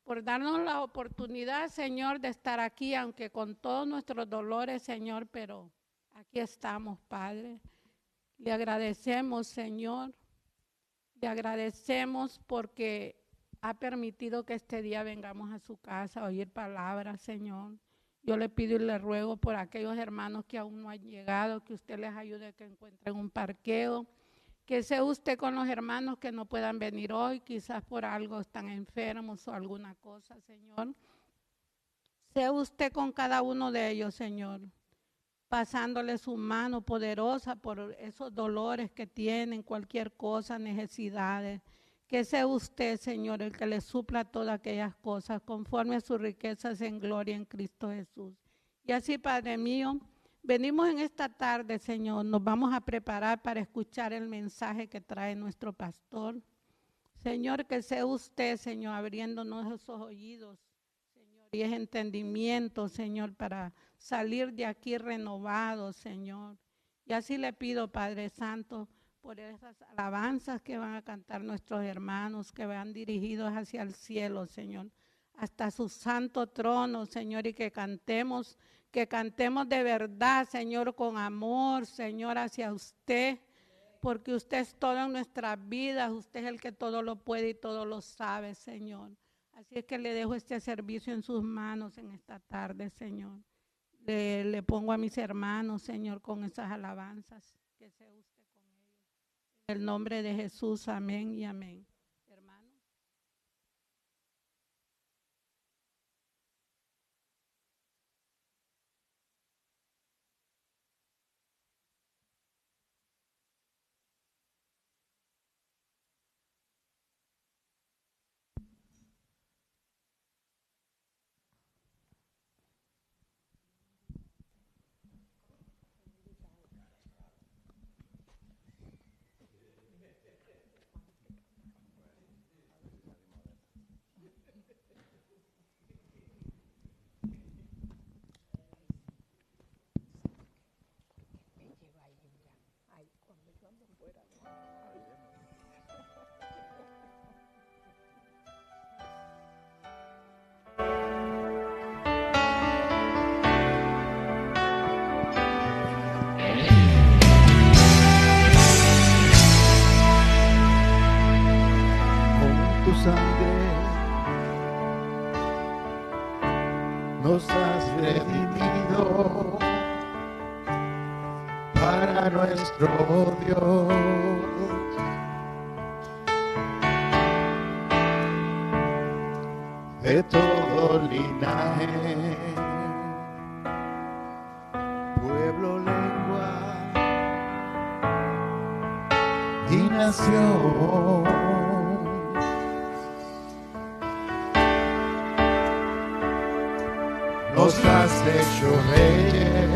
por darnos la oportunidad, Señor, de estar aquí, aunque con todos nuestros dolores, Señor, pero aquí estamos, Padre. Le agradecemos, Señor, le agradecemos porque ha permitido que este día vengamos a su casa a oír palabras, Señor. Yo le pido y le ruego por aquellos hermanos que aún no han llegado, que usted les ayude a que encuentren un parqueo, que sea usted con los hermanos que no puedan venir hoy, quizás por algo están enfermos o alguna cosa, Señor. Sea usted con cada uno de ellos, Señor, pasándole su mano poderosa por esos dolores que tienen, cualquier cosa, necesidades. Que sea usted, Señor, el que le supla todas aquellas cosas conforme a sus riquezas en gloria en Cristo Jesús. Y así, Padre mío, venimos en esta tarde, Señor, nos vamos a preparar para escuchar el mensaje que trae nuestro pastor. Señor, que sea usted, Señor, abriéndonos esos oídos, Señor, y ese entendimiento, Señor, para salir de aquí renovados, Señor. Y así le pido, Padre Santo, por esas alabanzas que van a cantar nuestros hermanos, que van dirigidos hacia el cielo, Señor, hasta su santo trono, Señor, y que cantemos de verdad, Señor, con amor, Señor, hacia usted, porque usted es todo en nuestras vidas, usted es el que todo lo puede y todo lo sabe, Señor. Así es que le dejo este servicio en sus manos en esta tarde, Señor. Le pongo a mis hermanos, Señor, con esas alabanzas, que sea usted con ellos. En el nombre de Jesús, amén y amén. Nos has redimido para nuestro Dios. De todo linaje, pueblo, lengua y nación. Nos has hecho reyes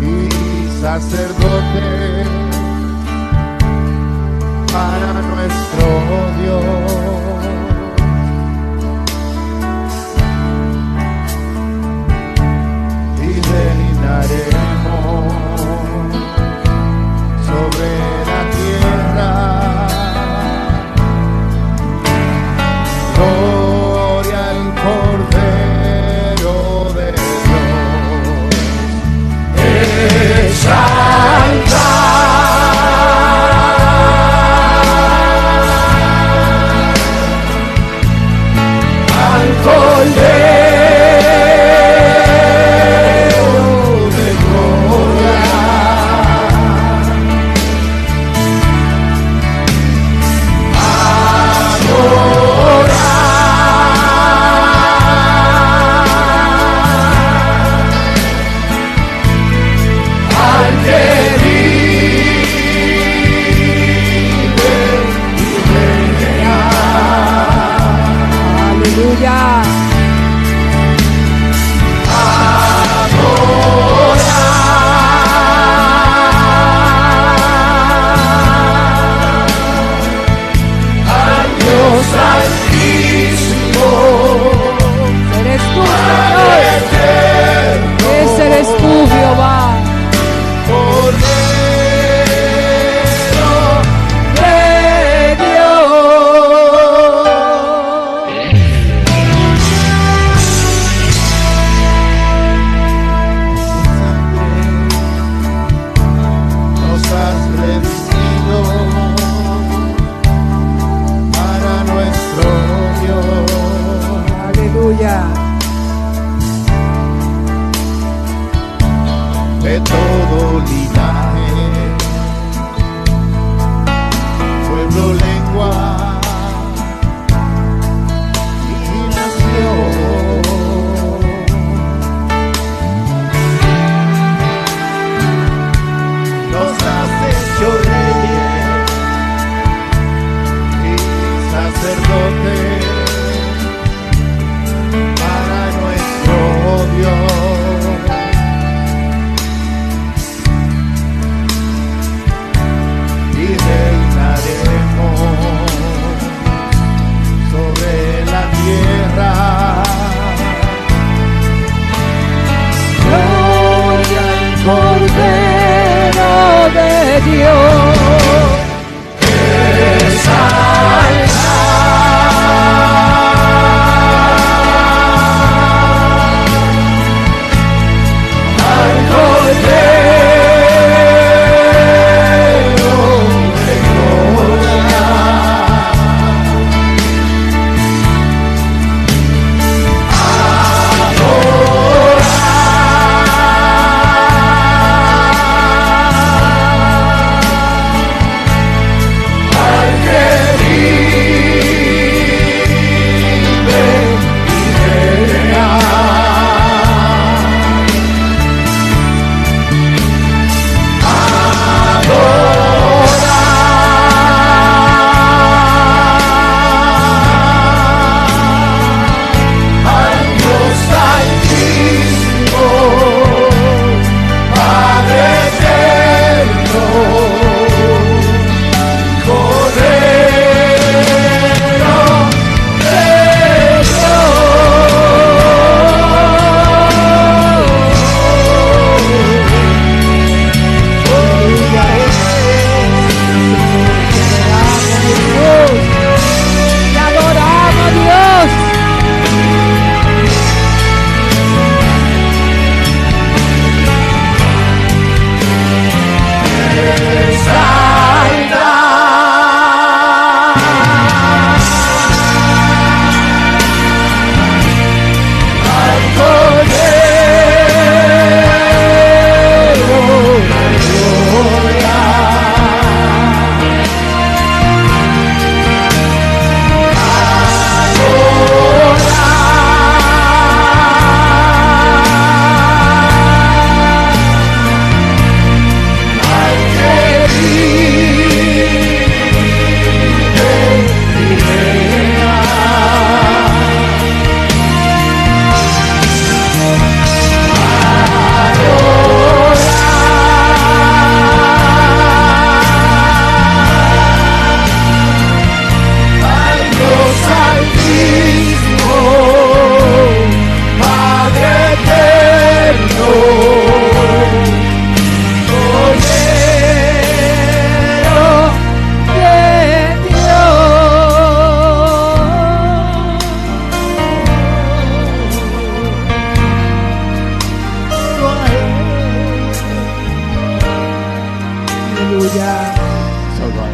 y sacerdotes para nuestro Dios. Y reinaremos sobre la tierra. Gloria al Cordero de Dios. Exalta al Cordero de gloria. Adorar Dios.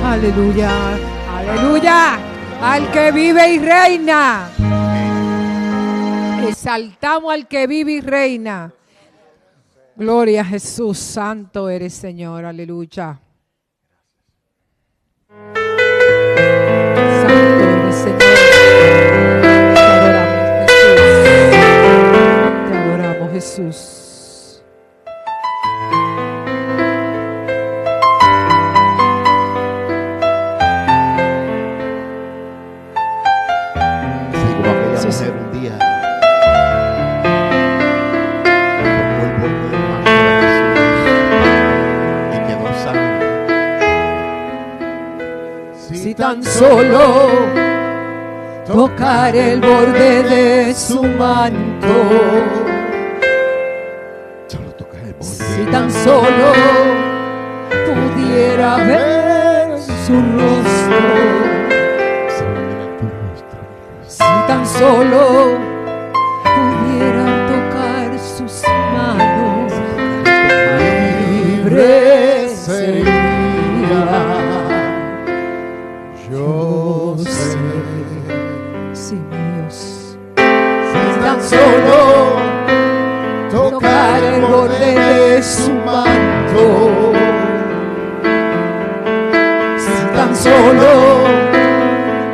Aleluya, aleluya, al que vive y reina. Exaltamos al que vive y reina. Gloria a Jesús, santo eres Señor, aleluya. Santo eres Señor. Te adoramos Jesús. Tan solo tocar el borde de su manto, si tan solo pudiera ver su rostro, si tan solo pudiera tocar sus manos, libre sería. Yo sé, sí, Dios, si tan solo tocar el borde de su manto, si tan solo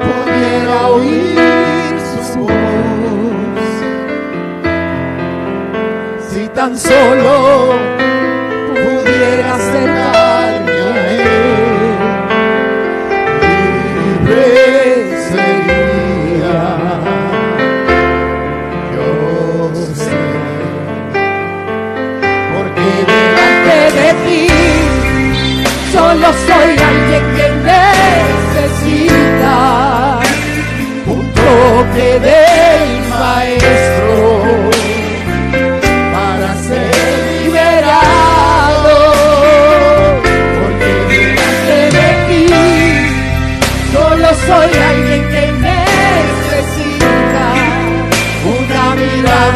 pudiera oír su voz, si tan solo pudiera acercarme a él, sería. Yo sé, porque delante de ti solo soy alguien que necesita un toque del Maestro para ser liberado, porque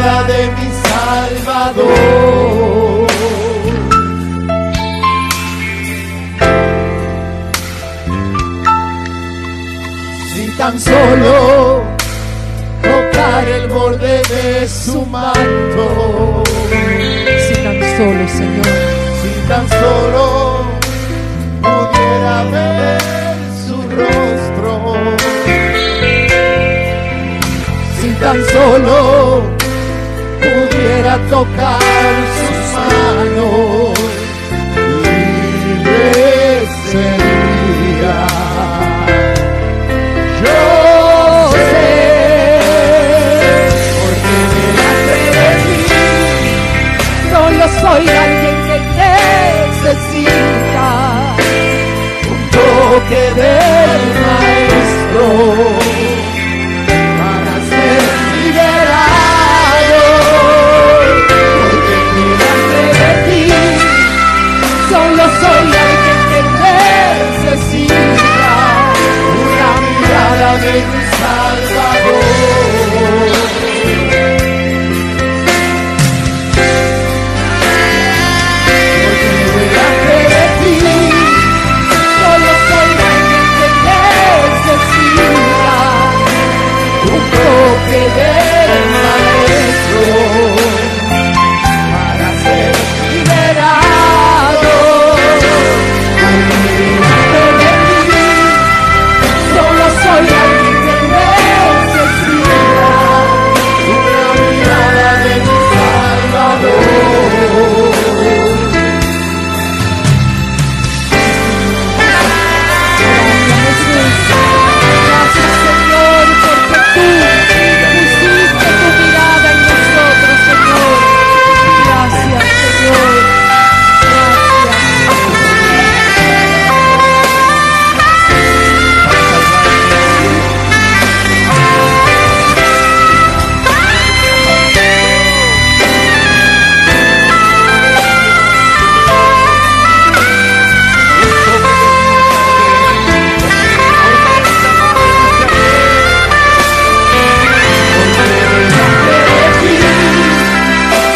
mirada de mi Salvador. Si tan solo tocar el borde de su manto, Si tan solo, Señor, si tan solo pudiera ver su rostro, si tan solo pudiera tocar sus manos, libre sería. Yo sé, porque delante de ti solo soy alguien que necesita un toque del Maestro para ser liberado. Porque delante de ti solo soy alguien que necesita una mirada de mi Salvador. Porque delante de ti solo soy alguien que necesita un toque del Maestro para ser liberado. Porque delante de ti solo soy alguien que necesita una mirada de mi Salvador. gracias, Señor, porque tú pusiste tu mirada en nosotros, Señor. Gracias, Señor.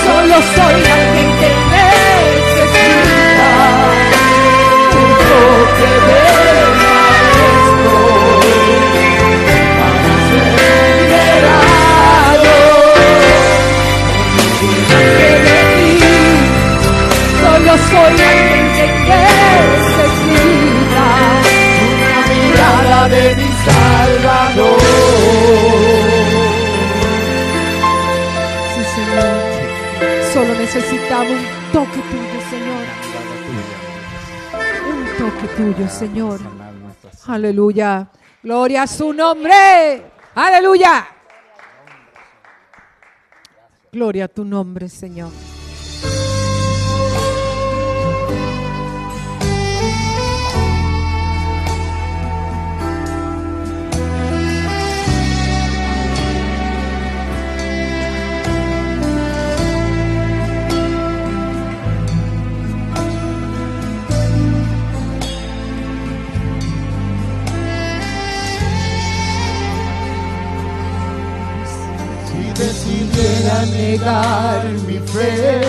Solo soy alguien que necesita un toque del Maestro para ser liberado. Delante de ti solo soy alguien que necesita una mirada de mi Salvador. Sí, Señor. Solo necesitamos un toque tuyo, Señor. Un toque tuyo, Señor. Aleluya. Gloria a su nombre. Aleluya. Gloria a tu nombre, Señor. Decidiera negar mi fe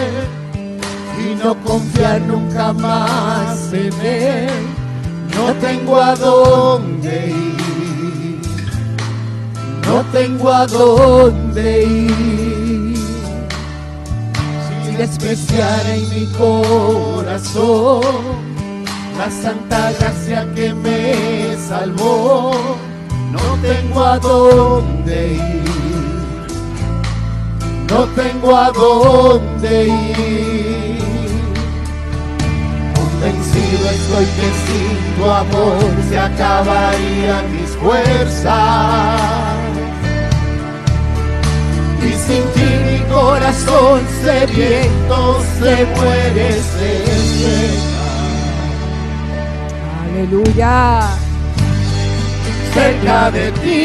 y no confiar nunca más en Él, no tengo a dónde ir, no tengo a dónde ir. Si despreciara en mi corazón la santa gracia que me salvó, no tengo a dónde ir, no tengo a dónde ir. Convencido estoy que sin tu amor se acabarían mis fuerzas, y sin ti mi corazón sediento se muere, se seca. Aleluya. Cerca de ti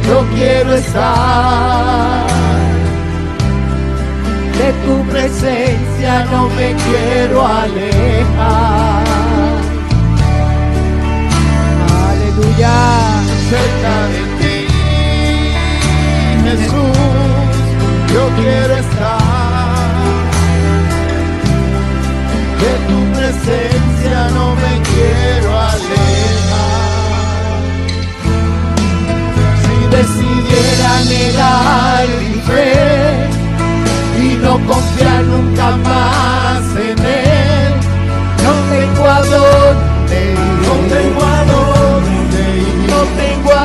yo quiero estar, de tu presencia no me quiero alejar. Aleluya. Cerca de ti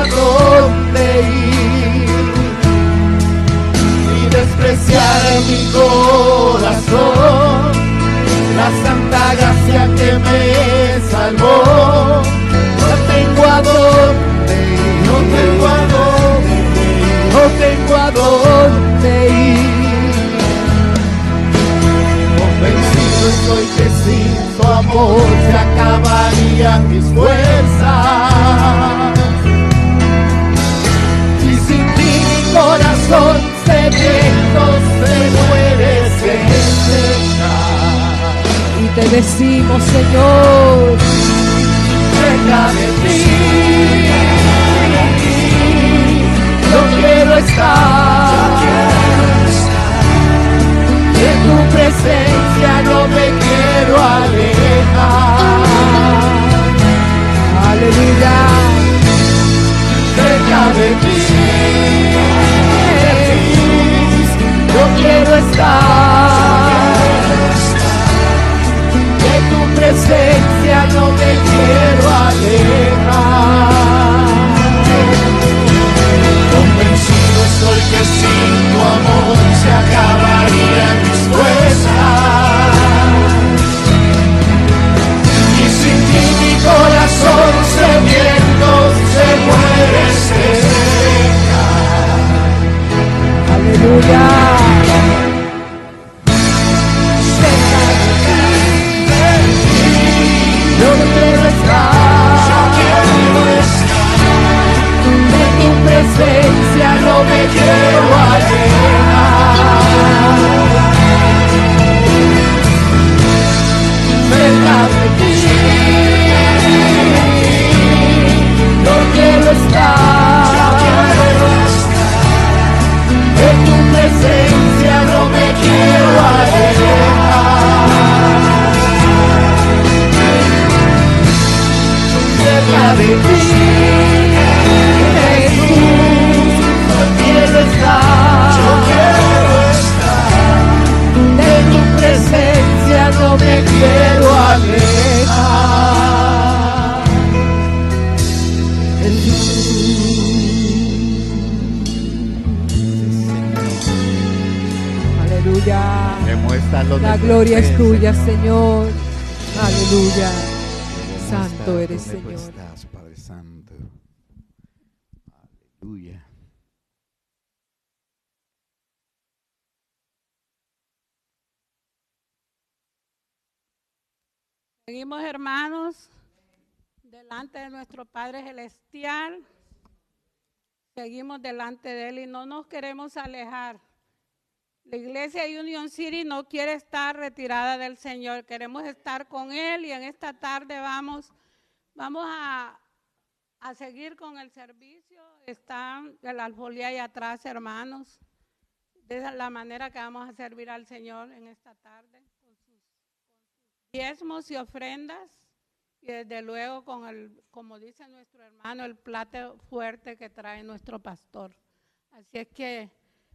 a dónde ir, y despreciar en mi corazón la santa gracia que me salvó. No tengo a dónde ir, no tengo a dónde ir, no tengo a dónde ir. Convencido estoy que sin tu amor se acabarían mis fuerzas, y sin ti mi corazón sediento se muere, se seca. Y te decimos, Señor, Cerca de ti, yo quiero estar. De tu presencia no me quiero alejar. aleluya, Cerca de ti, Jesús, yo quiero estar. De tu presencia no me quiero alejar. Convencido estoy que sin tu amor se acabarían mis fuerzas, y sin ti mi corazón sediento se muere, se seca. aleluya. Yo quiero estar, de tu presencia no me quiero alejar. Cerca de ti, yo quiero estar, de tu presencia no me quiero alejar. Cerca de ti, Jesús, yo quiero estar, de tu presencia no me quiero alejar. Aleluya. Demuéstralo La de gloria es presencia. tuya, Señor. Aleluya. Santo Demuestra eres, dónde tú Señor. estás, Padre Santo. Aleluya. Seguimos, hermanos, delante de nuestro Padre Celestial. Seguimos delante de Él y no nos queremos alejar. La iglesia Union City no quiere estar retirada del Señor. Queremos estar con Él y en esta tarde vamos a seguir con el servicio. Está el alfolí ahí atrás, hermanos. De la manera que vamos a servir al Señor en esta tarde, con sus diezmos y ofrendas, y desde luego con como dice nuestro hermano, el plato fuerte que trae nuestro pastor. Así es que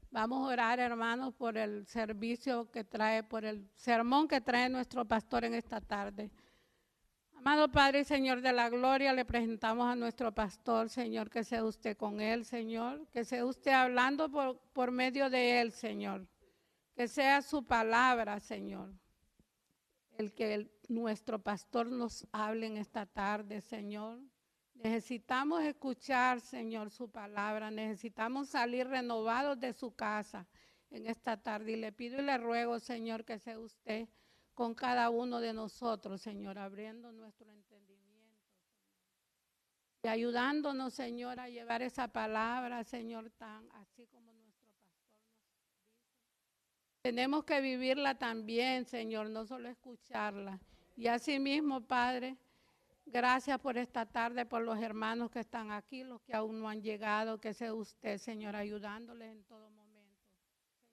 vamos a orar, hermanos, por el servicio que trae, por el sermón que trae nuestro pastor en esta tarde. Amado Padre y Señor de la gloria, le presentamos a nuestro pastor, Señor, que sea usted con él, Señor, que sea usted hablando por medio de él, Señor, que sea su palabra, Señor, el que nuestro pastor nos hable en esta tarde, Señor. Necesitamos escuchar, Señor, su palabra, necesitamos salir renovados de su casa en esta tarde, y le pido y le ruego, Señor, que sea usted con cada uno de nosotros, Señor, abriendo nuestro entendimiento y ayudándonos, Señor, a llevar esa palabra, Señor, tan así como nuestro pastor nos dice. Tenemos que vivirla también, Señor, no solo escucharla. Y así mismo, Padre, gracias por esta tarde, por los hermanos que están aquí, los que aún no han llegado, que sea usted, Señor, ayudándoles en todo momento.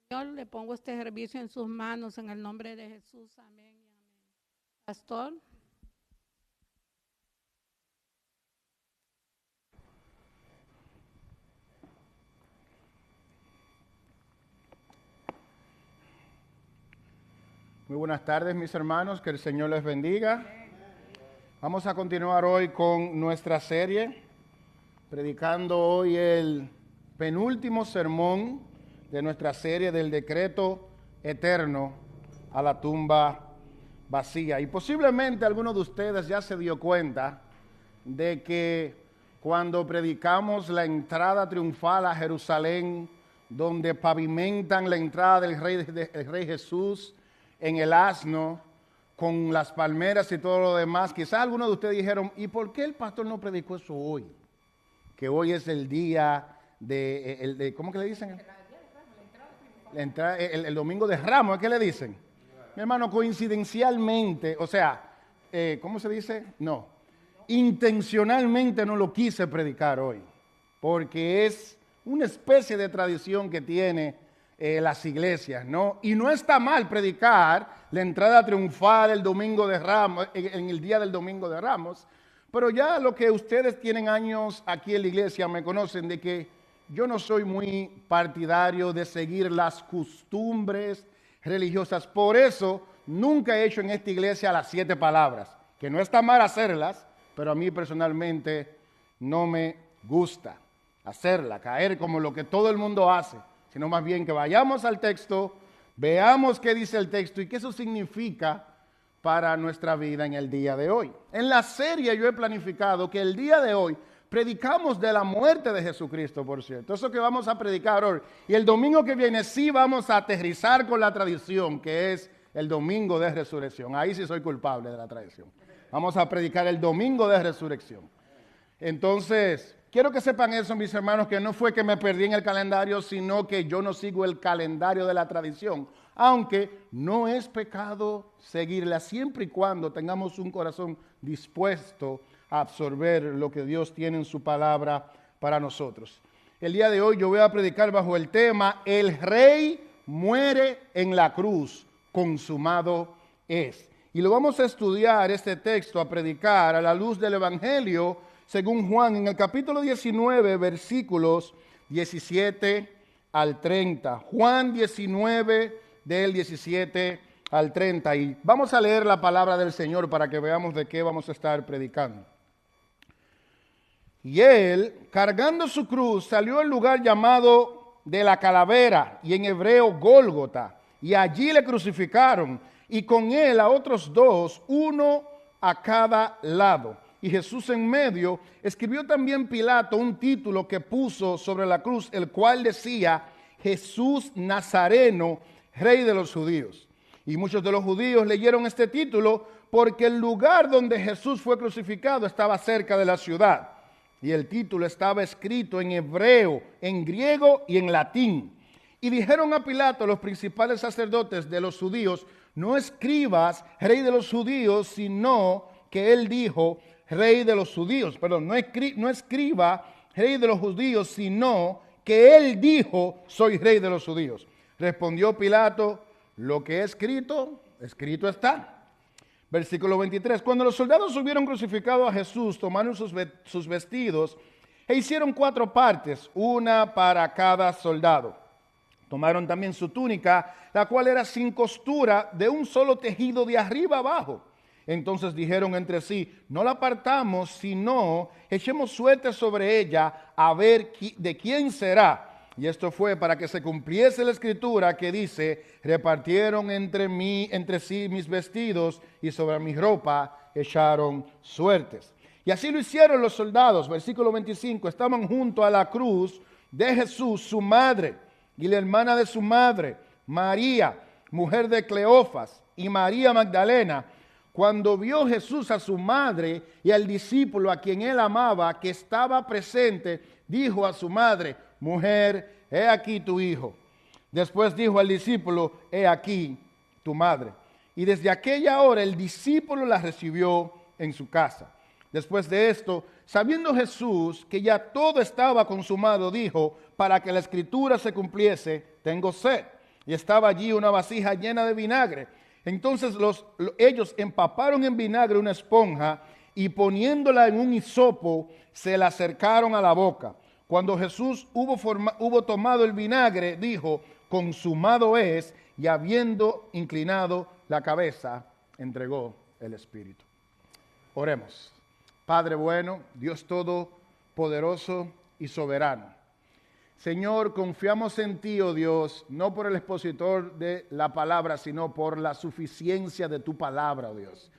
Señor, le pongo este servicio en sus manos en el nombre de Jesús. Amén y amén. Pastor. Muy buenas tardes, mis hermanos, que el Señor les bendiga. Vamos a continuar hoy con nuestra serie predicando hoy el penúltimo sermón de nuestra serie del decreto eterno a la tumba vacía. Y posiblemente alguno de ustedes ya se dio cuenta de que cuando predicamos la entrada triunfal a Jerusalén, donde pavimentan la entrada del Rey Jesús en el asno, con las palmeras y todo lo demás, quizás algunos de ustedes dijeron, ¿y por qué el pastor no predicó eso hoy? Que hoy es el día de ¿cómo que le dicen? El domingo de Ramos, ¿qué le dicen? Mi hermano, coincidencialmente, o sea, ¿cómo se dice? No, intencionalmente no lo quise predicar hoy, porque es una especie de tradición que tiene las iglesias, ¿no? Y no está mal predicar la entrada triunfal el domingo de Ramos, en el día del domingo de Ramos, pero ya lo que ustedes tienen años aquí en la iglesia me conocen de que yo no soy muy partidario de seguir las costumbres religiosas. Por eso nunca he hecho en esta iglesia las 7 palabras, que no está mal hacerlas, pero a mí personalmente no me gusta hacerla, caer como lo que todo el mundo hace, sino más bien que vayamos al texto, veamos qué dice el texto y qué eso significa para nuestra vida en el día de hoy. En la serie yo he planificado que el día de hoy predicamos de la muerte de Jesucristo, por cierto. Eso que vamos a predicar hoy. Y el domingo que viene sí vamos a aterrizar con la tradición, que es el domingo de resurrección. Ahí sí soy culpable de la tradición. Vamos a predicar el domingo de resurrección. Entonces, quiero que sepan eso, mis hermanos, que no fue que me perdí en el calendario, sino que yo no sigo el calendario de la tradición. Aunque no es pecado seguirla siempre y cuando tengamos un corazón dispuesto a absorber lo que Dios tiene en su palabra para nosotros. El día de hoy yo voy a predicar bajo el tema El Rey muere en la cruz, consumado es. Y lo vamos a estudiar este texto, a predicar a la luz del Evangelio según Juan en el capítulo 19, versículos 17 al 30. Juan 19 del 17 al 30. Y vamos a leer la palabra del Señor para que veamos de qué vamos a estar predicando. Y él, cargando su cruz, salió al lugar llamado de la calavera, y en hebreo Gólgota, y allí le crucificaron, y con él a otros 2, uno a cada lado. Y Jesús en medio. Escribió también Pilato un título que puso sobre la cruz, el cual decía, Jesús Nazareno, Rey de los judíos. Y muchos de los judíos leyeron este título porque el lugar donde Jesús fue crucificado estaba cerca de la ciudad. Y el título estaba escrito en hebreo, en griego y en latín. Y dijeron a Pilato, los principales sacerdotes de los judíos, no escribas Rey de los judíos, sino que él dijo Rey de los judíos. Perdón, no escriba Rey de los judíos, sino que él dijo soy Rey de los judíos. Respondió Pilato, lo que he escrito, escrito está. Versículo 23, cuando los soldados hubieron crucificado a Jesús, tomaron sus vestidos e hicieron 4 partes, una para cada soldado. Tomaron también su túnica, la cual era sin costura, de un solo tejido de arriba abajo. Entonces dijeron entre sí, no la partamos, sino echemos suerte sobre ella a ver de quién será. Y esto fue para que se cumpliese la escritura que dice, repartieron entre sí mis vestidos y sobre mi ropa echaron suertes. Y así lo hicieron los soldados. Versículo 25, estaban junto a la cruz de Jesús, su madre y la hermana de su madre, María, mujer de Cleofas, y María Magdalena. Cuando vio Jesús a su madre y al discípulo a quien él amaba, que estaba presente, dijo a su madre, mujer, he aquí tu hijo. Después dijo al discípulo, he aquí tu madre. Y desde aquella hora el discípulo la recibió en su casa. Después de esto, sabiendo Jesús que ya todo estaba consumado, dijo, para que la escritura se cumpliese, tengo sed. Y estaba allí una vasija llena de vinagre. Entonces ellos empaparon en vinagre una esponja y poniéndola en un hisopo, se la acercaron a la boca. Cuando Jesús hubo tomado el vinagre, dijo, consumado es, y habiendo inclinado la cabeza, entregó el Espíritu. Oremos. Padre bueno, Dios poderoso y soberano. Señor, confiamos en ti, oh Dios, no por el expositor de la palabra, sino por la suficiencia de tu palabra, oh Dios.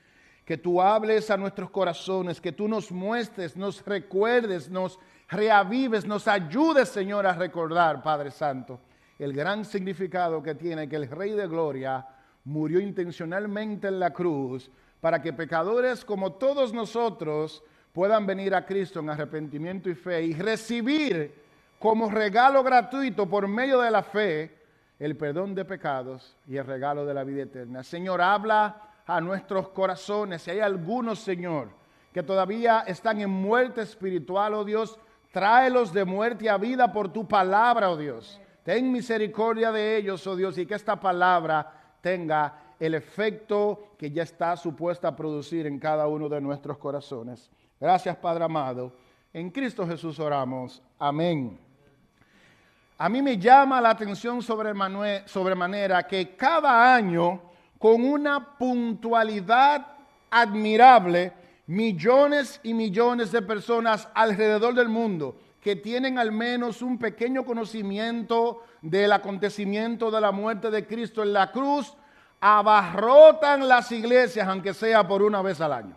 Que tú hables a nuestros corazones, que tú nos muestres, nos recuerdes, nos reavives, nos ayudes, Señor, a recordar, Padre Santo, el gran significado que tiene que el Rey de Gloria murió intencionalmente en la cruz para que pecadores como todos nosotros puedan venir a Cristo en arrepentimiento y fe y recibir como regalo gratuito por medio de la fe el perdón de pecados y el regalo de la vida eterna. Señor, habla a nuestros corazones. Si hay algunos, Señor, que todavía están en muerte espiritual, oh Dios, tráelos de muerte a vida por tu palabra, oh Dios. Ten misericordia de ellos, oh Dios, y que esta palabra tenga el efecto que ya está supuesta a producir en cada uno de nuestros corazones. Gracias, Padre amado. En Cristo Jesús oramos. Amén. A mí me llama la atención sobremanera que cada año, con una puntualidad admirable, millones y millones de personas alrededor del mundo que tienen al menos un pequeño conocimiento del acontecimiento de la muerte de Cristo en la cruz, abarrotan las iglesias, aunque sea por una vez al año.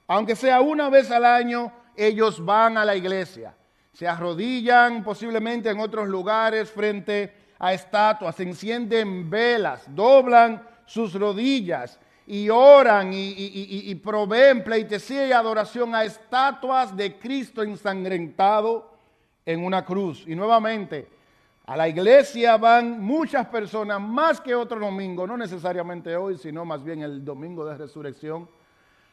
Aunque sea una vez al año, ellos van a la iglesia. Se arrodillan posiblemente en otros lugares frente a estatuas, se encienden velas, doblan sus rodillas y oran y proveen pleitesía y adoración a estatuas de Cristo ensangrentado en una cruz. Y nuevamente, a la iglesia van muchas personas, más que otro domingo, no necesariamente hoy, sino más bien el domingo de resurrección,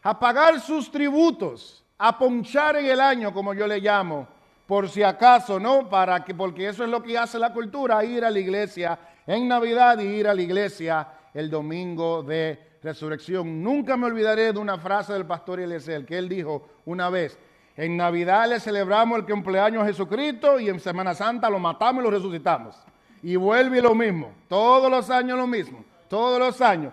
a pagar sus tributos, a ponchar en el año, como yo le llamo, por si acaso, ¿no? Porque eso es lo que hace la cultura, ir a la iglesia en Navidad y ir a la iglesia el domingo de resurrección. Nunca me olvidaré de una frase del pastor Eliezer, que él dijo una vez: en Navidad le celebramos el cumpleaños a Jesucristo y en Semana Santa lo matamos y lo resucitamos. Y vuelve lo mismo, todos los años lo mismo, todos los años.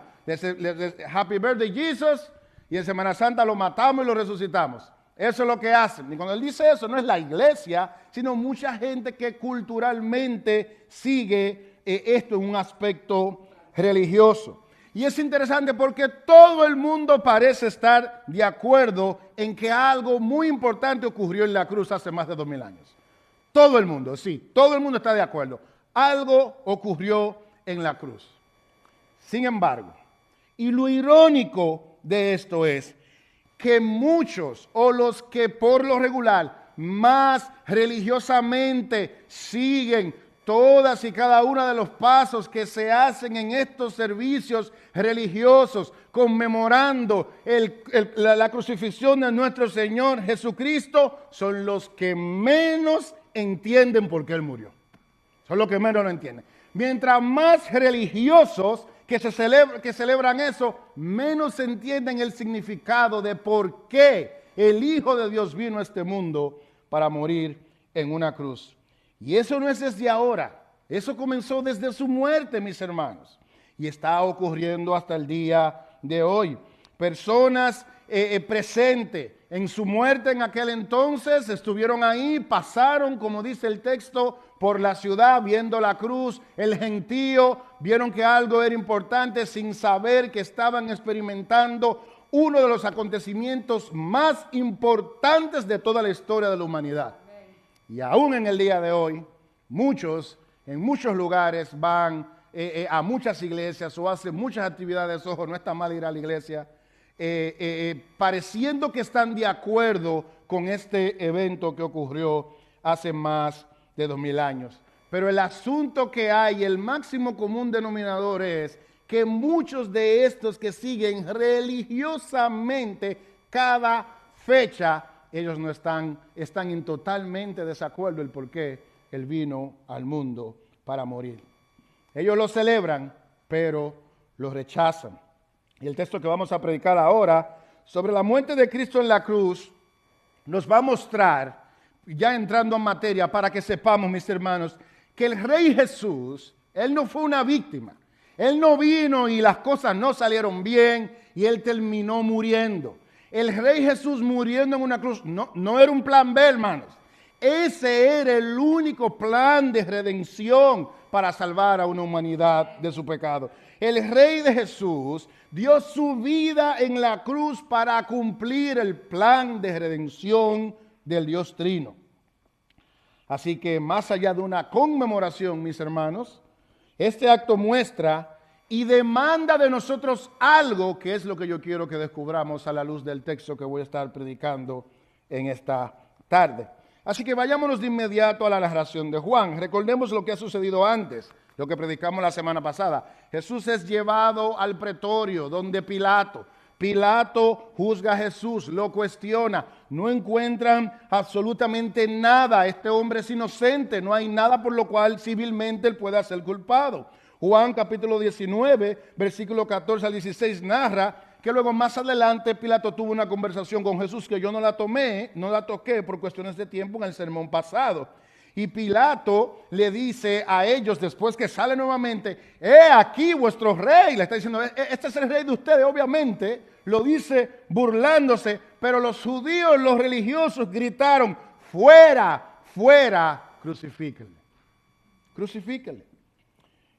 Happy birthday Jesus, y en Semana Santa lo matamos y lo resucitamos. Eso es lo que hacen. Y cuando él dice eso, no es la iglesia, sino mucha gente que culturalmente sigue esto en un aspecto religioso. Y es interesante porque todo el mundo parece estar de acuerdo en que algo muy importante ocurrió en la cruz hace más de 2000 años. Todo el mundo, sí, todo el mundo está de acuerdo. Algo ocurrió en la cruz. Sin embargo, y lo irónico de esto es que muchos, o los que por lo regular más religiosamente siguen todas y cada uno de los pasos que se hacen en estos servicios religiosos, conmemorando la crucifixión de nuestro Señor Jesucristo, son los que menos entienden por qué Él murió. Son los que menos lo entienden. Mientras más religiosos que celebran eso, menos entienden el significado de por qué el Hijo de Dios vino a este mundo para morir en una cruz. Y eso no es desde ahora, eso comenzó desde su muerte, mis hermanos, y está ocurriendo hasta el día de hoy. Personas presentes en su muerte en aquel entonces estuvieron ahí, pasaron, como dice el texto, por la ciudad viendo la cruz. El gentío vieron que algo era importante sin saber que estaban experimentando uno de los acontecimientos más importantes de toda la historia de la humanidad. Y aún en el día de hoy, muchos, en muchos lugares van a muchas iglesias o hacen muchas actividades. Ojo, no está mal ir a la iglesia, pareciendo que están de acuerdo con este evento que ocurrió hace más de 2000 años. Pero el asunto que hay, el máximo común denominador es que muchos de estos que siguen religiosamente cada fecha, ellos no están en totalmente desacuerdo el por qué Él vino al mundo para morir. Ellos lo celebran, pero lo rechazan. Y el texto que vamos a predicar ahora sobre la muerte de Cristo en la cruz nos va a mostrar, ya entrando en materia, para que sepamos, mis hermanos, que el Rey Jesús, Él no fue una víctima. Él no vino y las cosas no salieron bien y Él terminó muriendo. El Rey Jesús muriendo en una cruz no era un plan B, hermanos. Ese era el único plan de redención para salvar a una humanidad de su pecado. El Rey de Jesús dio su vida en la cruz para cumplir el plan de redención del Dios Trino. Así que más allá de una conmemoración, mis hermanos, este acto muestra y demanda de nosotros algo, que es lo que yo quiero que descubramos a la luz del texto que voy a estar predicando en esta tarde. Así que vayámonos de inmediato a la narración de Juan. Recordemos lo que ha sucedido antes, lo que predicamos la semana pasada. Jesús es llevado al pretorio, donde Pilato juzga a Jesús, lo cuestiona. No encuentran absolutamente nada. Este hombre es inocente, no hay nada por lo cual civilmente él pueda ser culpado. Juan capítulo 19, versículo 14 al 16 narra que luego más adelante Pilato tuvo una conversación con Jesús que yo no la toqué por cuestiones de tiempo en el sermón pasado. Y Pilato le dice a ellos después que sale nuevamente, aquí vuestro rey. Le está diciendo, este es el rey de ustedes, obviamente. Lo dice burlándose, pero los judíos, los religiosos gritaron, fuera, fuera, crucifíquenle. Crucifíquenle.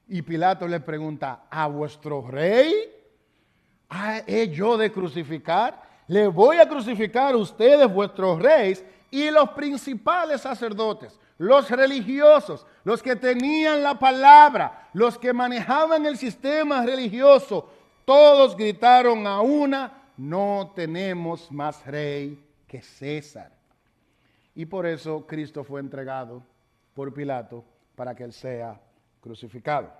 Y Pilato le pregunta, ¿a vuestro rey? ¿He yo de crucificar? Le voy a crucificar a ustedes, vuestros reyes, y los principales sacerdotes, los religiosos, los que tenían la palabra, los que manejaban el sistema religioso, todos gritaron a una, no tenemos más rey que César. Y por eso Cristo fue entregado por Pilato para que él sea crucificado.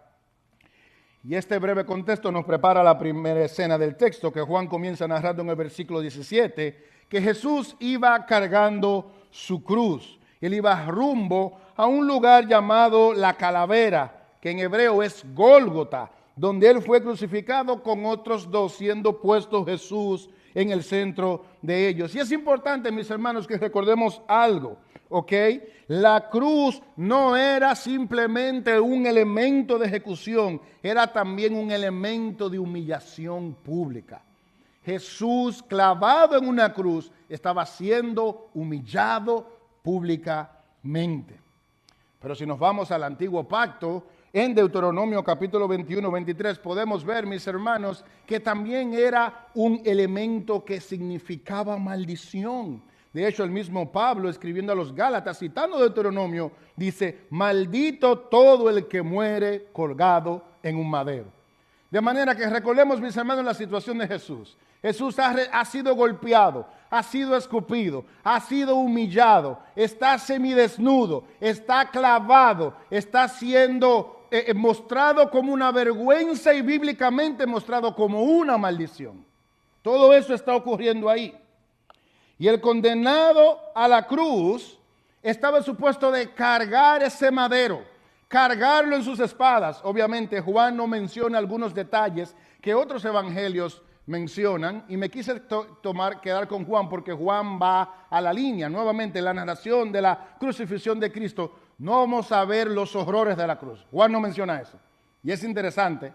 Y este breve contexto nos prepara la primera escena del texto que Juan comienza narrando en el versículo 17, que Jesús iba cargando su cruz. Él iba rumbo a un lugar llamado La Calavera, que en hebreo es Gólgota, donde él fue crucificado con otros dos, siendo puesto Jesús en el centro de ellos. Y es importante, mis hermanos, que recordemos algo, ¿ok? La cruz no era simplemente un elemento de ejecución, era también un elemento de humillación pública. Jesús, clavado en una cruz, estaba siendo humillado públicamente. Pero si nos vamos al antiguo pacto, en Deuteronomio capítulo 21, 23, podemos ver, mis hermanos, que también era un elemento que significaba maldición. De hecho, el mismo Pablo, escribiendo a los Gálatas, citando Deuteronomio, dice, maldito todo el que muere colgado en un madero. De manera que recordemos, mis hermanos, la situación de Jesús. Jesús ha sido golpeado, ha sido escupido, ha sido humillado, está semidesnudo, está clavado, está siendo mostrado como una vergüenza y bíblicamente mostrado como una maldición. Todo eso está ocurriendo ahí. Y el condenado a la cruz estaba supuesto de cargar ese madero, cargarlo en sus espadas. Obviamente Juan no menciona algunos detalles que otros evangelios mencionan, y me quise quedar con Juan porque Juan va a la línea. Nuevamente, en la narración de la crucifixión de Cristo, no vamos a ver los horrores de la cruz. Juan no menciona eso. Y es interesante.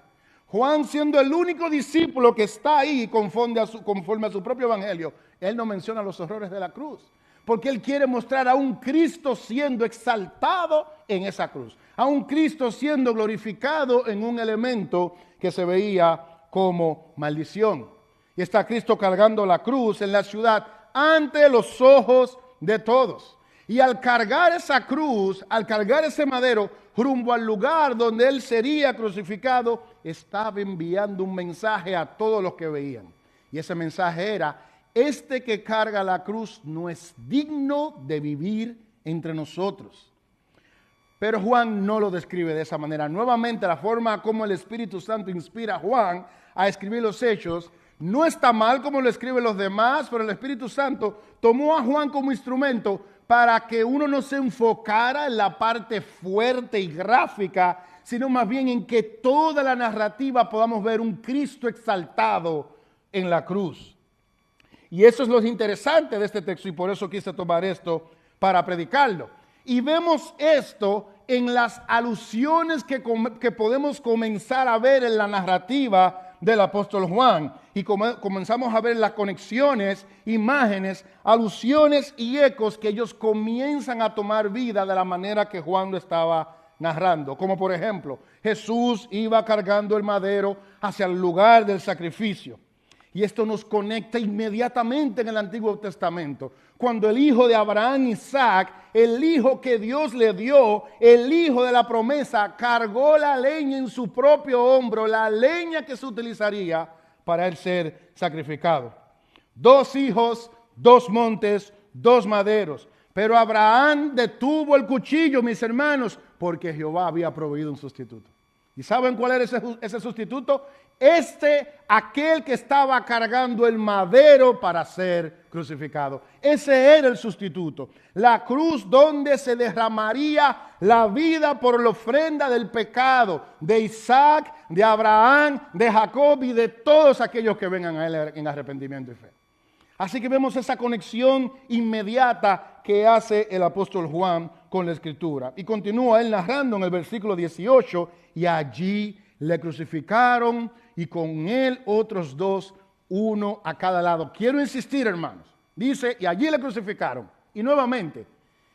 Juan, siendo el único discípulo que está ahí conforme a su propio evangelio, él no menciona los horrores de la cruz, porque él quiere mostrar a un Cristo siendo exaltado en esa cruz, a un Cristo siendo glorificado en un elemento que se veía como maldición. Y está Cristo cargando la cruz en la ciudad ante los ojos de todos. Y al cargar esa cruz, al cargar ese madero rumbo al lugar donde él sería crucificado, estaba enviando un mensaje a todos los que veían. Y ese mensaje era, este que carga la cruz no es digno de vivir entre nosotros. Pero Juan no lo describe de esa manera. Nuevamente, la forma como el Espíritu Santo inspira a Juan a escribir los hechos no está mal como lo escriben los demás, pero el Espíritu Santo tomó a Juan como instrumento para que uno no se enfocara en la parte fuerte y gráfica, sino más bien en que toda la narrativa podamos ver un Cristo exaltado en la cruz. Y eso es lo interesante de este texto, y por eso quise tomar esto para predicarlo. Y vemos esto en las alusiones que podemos comenzar a ver en la narrativa del apóstol Juan. y comenzamos a ver las conexiones, imágenes, alusiones y ecos que ellos comienzan a tomar vida de la manera que Juan lo estaba narrando. Como por ejemplo, Jesús iba cargando el madero hacia el lugar del sacrificio. Y esto nos conecta inmediatamente en el Antiguo Testamento. Cuando el hijo de Abraham, Isaac, el hijo que Dios le dio, el hijo de la promesa, cargó la leña en su propio hombro, la leña que se utilizaría para él ser sacrificado. 2 hijos, 2 montes, 2 maderos. Pero Abraham detuvo el cuchillo, mis hermanos, porque Jehová había proveído un sustituto. ¿Y saben cuál era ese sustituto? Aquel que estaba cargando el madero para ser crucificado. Ese era el sustituto. La cruz donde se derramaría la vida por la ofrenda del pecado de Isaac, de Abraham, de Jacob y de todos aquellos que vengan a él en arrepentimiento y fe. Así que vemos esa conexión inmediata que hace el apóstol Juan con la Escritura. Y continúa él narrando en el versículo 18, y allí le crucificaron y con él otros 2, uno a cada lado. Quiero insistir, hermanos. Dice, y allí le crucificaron. Y nuevamente,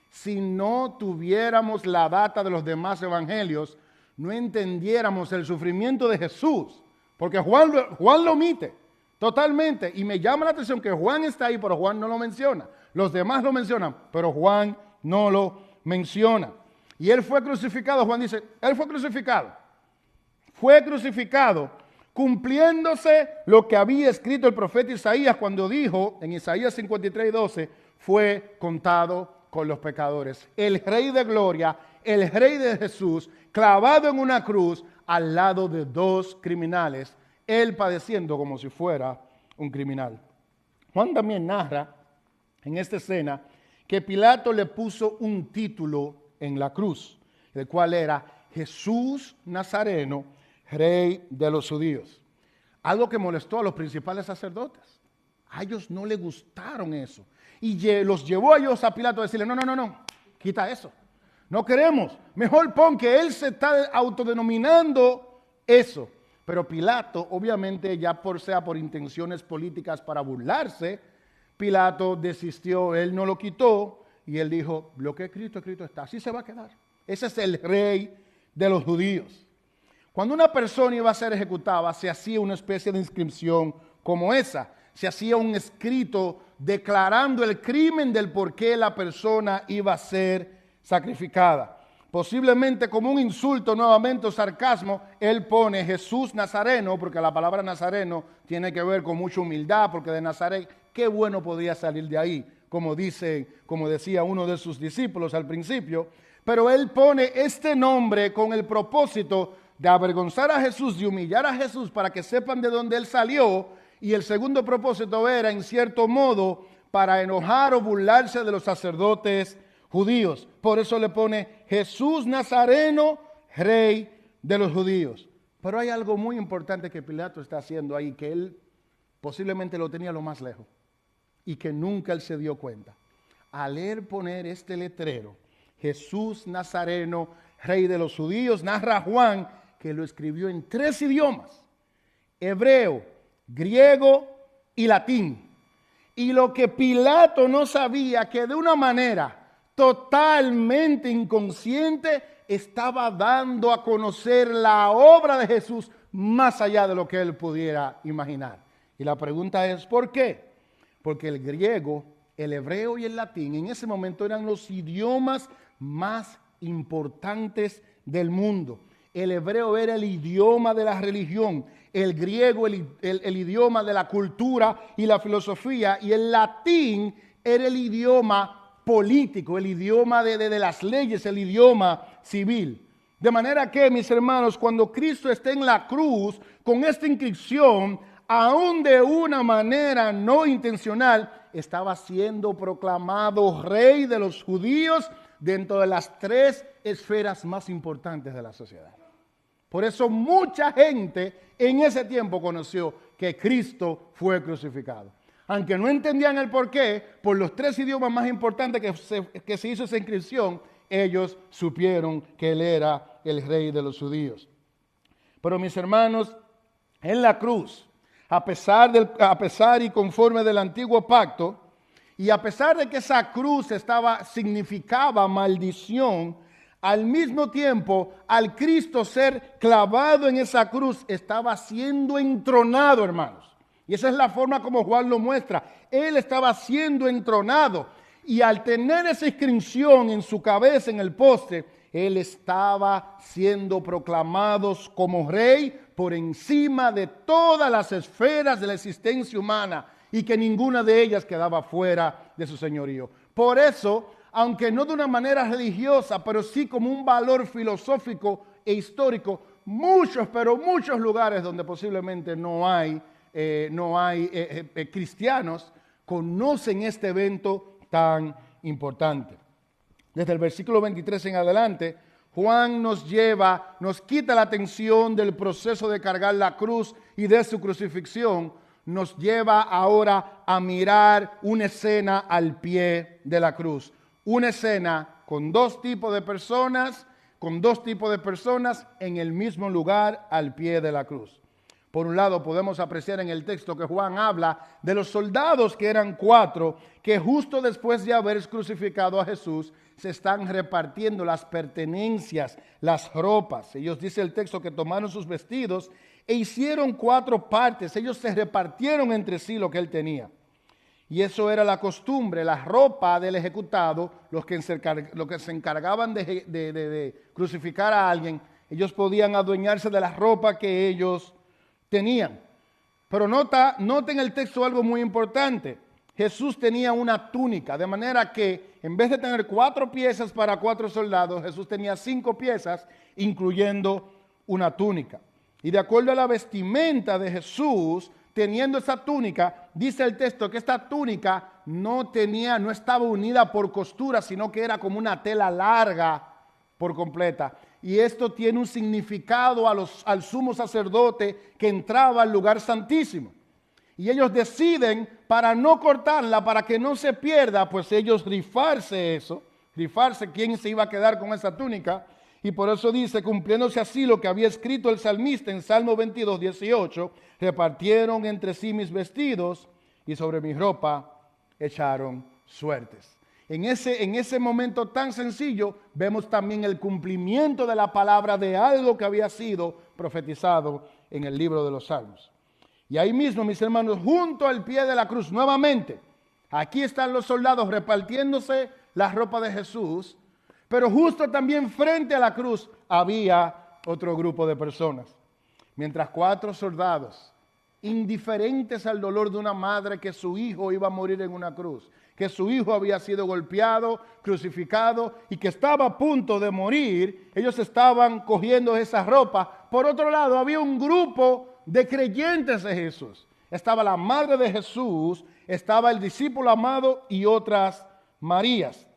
si no tuviéramos la data de los demás evangelios, no entendiéramos el sufrimiento de Jesús. Porque Juan lo omite totalmente. Y me llama la atención que Juan está ahí, pero Juan no lo menciona. Los demás lo mencionan, pero Juan no lo menciona. Y él fue crucificado, Juan dice, él fue crucificado. Fue crucificado cumpliéndose lo que había escrito el profeta Isaías cuando dijo en Isaías 53:12, fue contado con los pecadores. El Rey de Gloria, el Rey de Jesús, clavado en una cruz al lado de 2 criminales, él padeciendo como si fuera un criminal. Juan también narra en esta escena que Pilato le puso un título en la cruz, el cual era Jesús Nazareno, Rey de los judíos. Algo que molestó a los principales sacerdotes. A ellos no les gustaron eso. Y los llevó a ellos a Pilato a decirle, no, quita eso. No queremos. Mejor pon que él se está autodenominando eso. Pero Pilato, obviamente, ya sea por intenciones políticas para burlarse, Pilato desistió, él no lo quitó y él dijo, lo que es Cristo está. Así se va a quedar. Ese es el Rey de los judíos. Cuando una persona iba a ser ejecutada, se hacía una especie de inscripción como esa. Se hacía un escrito declarando el crimen del por qué la persona iba a ser sacrificada. Posiblemente como un insulto nuevamente o sarcasmo, él pone Jesús Nazareno, porque la palabra Nazareno tiene que ver con mucha humildad, porque de Nazaret, qué bueno podía salir de ahí, como decía uno de sus discípulos al principio. Pero él pone este nombre con el propósito de avergonzar a Jesús, de humillar a Jesús para que sepan de dónde él salió. Y el segundo propósito era, en cierto modo, para enojar o burlarse de los sacerdotes judíos. Por eso le pone Jesús Nazareno, Rey de los judíos. Pero hay algo muy importante que Pilato está haciendo ahí, que él posiblemente lo tenía lo más lejos y que nunca él se dio cuenta. Al él poner este letrero, Jesús Nazareno, Rey de los judíos, narra Juan que lo escribió en 3 idiomas, hebreo, griego y latín. Y lo que Pilato no sabía, que de una manera totalmente inconsciente estaba dando a conocer la obra de Jesús más allá de lo que él pudiera imaginar. Y la pregunta es, ¿por qué? Porque el griego, el hebreo y el latín en ese momento eran los idiomas más importantes del mundo. El hebreo era el idioma de la religión, el griego el idioma de la cultura y la filosofía, y el latín era el idioma político, el idioma de las leyes, el idioma civil. De manera que, mis hermanos, cuando Cristo está en la cruz con esta inscripción, aún de una manera no intencional, estaba siendo proclamado Rey de los judíos dentro de las 3 esferas más importantes de la sociedad. Por eso mucha gente en ese tiempo conoció que Cristo fue crucificado. Aunque no entendían el porqué, por los 3 idiomas más importantes que se hizo esa inscripción, ellos supieron que él era el Rey de los judíos. Pero mis hermanos, en la cruz, a pesar y conforme del antiguo pacto, y a pesar de que esa cruz significaba maldición, al mismo tiempo, al Cristo ser clavado en esa cruz, estaba siendo entronado, hermanos. Y esa es la forma como Juan lo muestra. Él estaba siendo entronado. Y al tener esa inscripción en su cabeza, en el poste, él estaba siendo proclamado como rey por encima de todas las esferas de la existencia humana, y que ninguna de ellas quedaba fuera de su señorío. Por eso, aunque no de una manera religiosa, pero sí como un valor filosófico e histórico, muchos lugares donde posiblemente no hay cristianos conocen este evento tan importante. Desde el versículo 23 en adelante, Juan nos quita la atención del proceso de cargar la cruz y de su crucifixión, nos lleva ahora a mirar una escena al pie de la cruz. Una escena con dos tipos de personas en el mismo lugar al pie de la cruz. Por un lado, podemos apreciar en el texto que Juan habla de los soldados, que eran 4, que justo después de haber crucificado a Jesús, se están repartiendo las pertenencias, las ropas. Ellos, dice el texto, que tomaron sus vestidos e hicieron 4 partes. Ellos se repartieron entre sí lo que él tenía. Y eso era la costumbre, la ropa del ejecutado, los que se encargaban de crucificar a alguien, ellos podían adueñarse de la ropa que ellos tenían. Pero noten el texto algo muy importante. Jesús tenía una túnica, de manera que en vez de tener 4 piezas para 4 soldados, Jesús tenía 5 piezas, incluyendo una túnica. Y de acuerdo a la vestimenta de Jesús, teniendo esa túnica, dice el texto que esta túnica no estaba unida por costura, sino que era como una tela larga por completa. Y esto tiene un significado al sumo sacerdote que entraba al lugar santísimo. Y ellos deciden, para no cortarla, para que no se pierda, pues ellos rifarse quién se iba a quedar con esa túnica. Y por eso dice, cumpliéndose así lo que había escrito el salmista en Salmo 22, 18, repartieron entre sí mis vestidos y sobre mi ropa echaron suertes. En ese momento tan sencillo, vemos también el cumplimiento de la palabra de algo que había sido profetizado en el libro de los Salmos. Y ahí mismo, mis hermanos, junto al pie de la cruz, nuevamente, aquí están los soldados repartiéndose la ropa de Jesús, pero justo también frente a la cruz había otro grupo de personas. Mientras 4 soldados, indiferentes al dolor de una madre que su hijo iba a morir en una cruz, que su hijo había sido golpeado, crucificado y que estaba a punto de morir, ellos estaban cogiendo esa ropa. Por otro lado, había un grupo de creyentes de Jesús. Estaba la madre de Jesús, estaba el discípulo amado y otras Marías.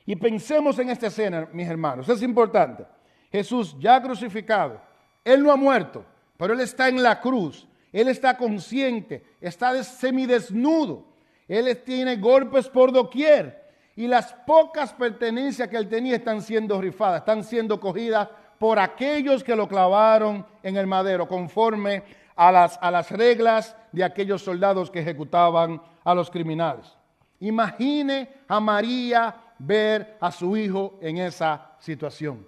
Y pensemos en esta escena, mis hermanos, es importante. Jesús ya crucificado, Él no ha muerto, pero Él está en la cruz, Él está consciente, está semidesnudo, Él tiene golpes por doquier y las pocas pertenencias que Él tenía están siendo rifadas, están siendo cogidas por aquellos que lo clavaron en el madero, conforme a las reglas de aquellos soldados que ejecutaban a los criminales. Imagine a María ver a su hijo en esa situación,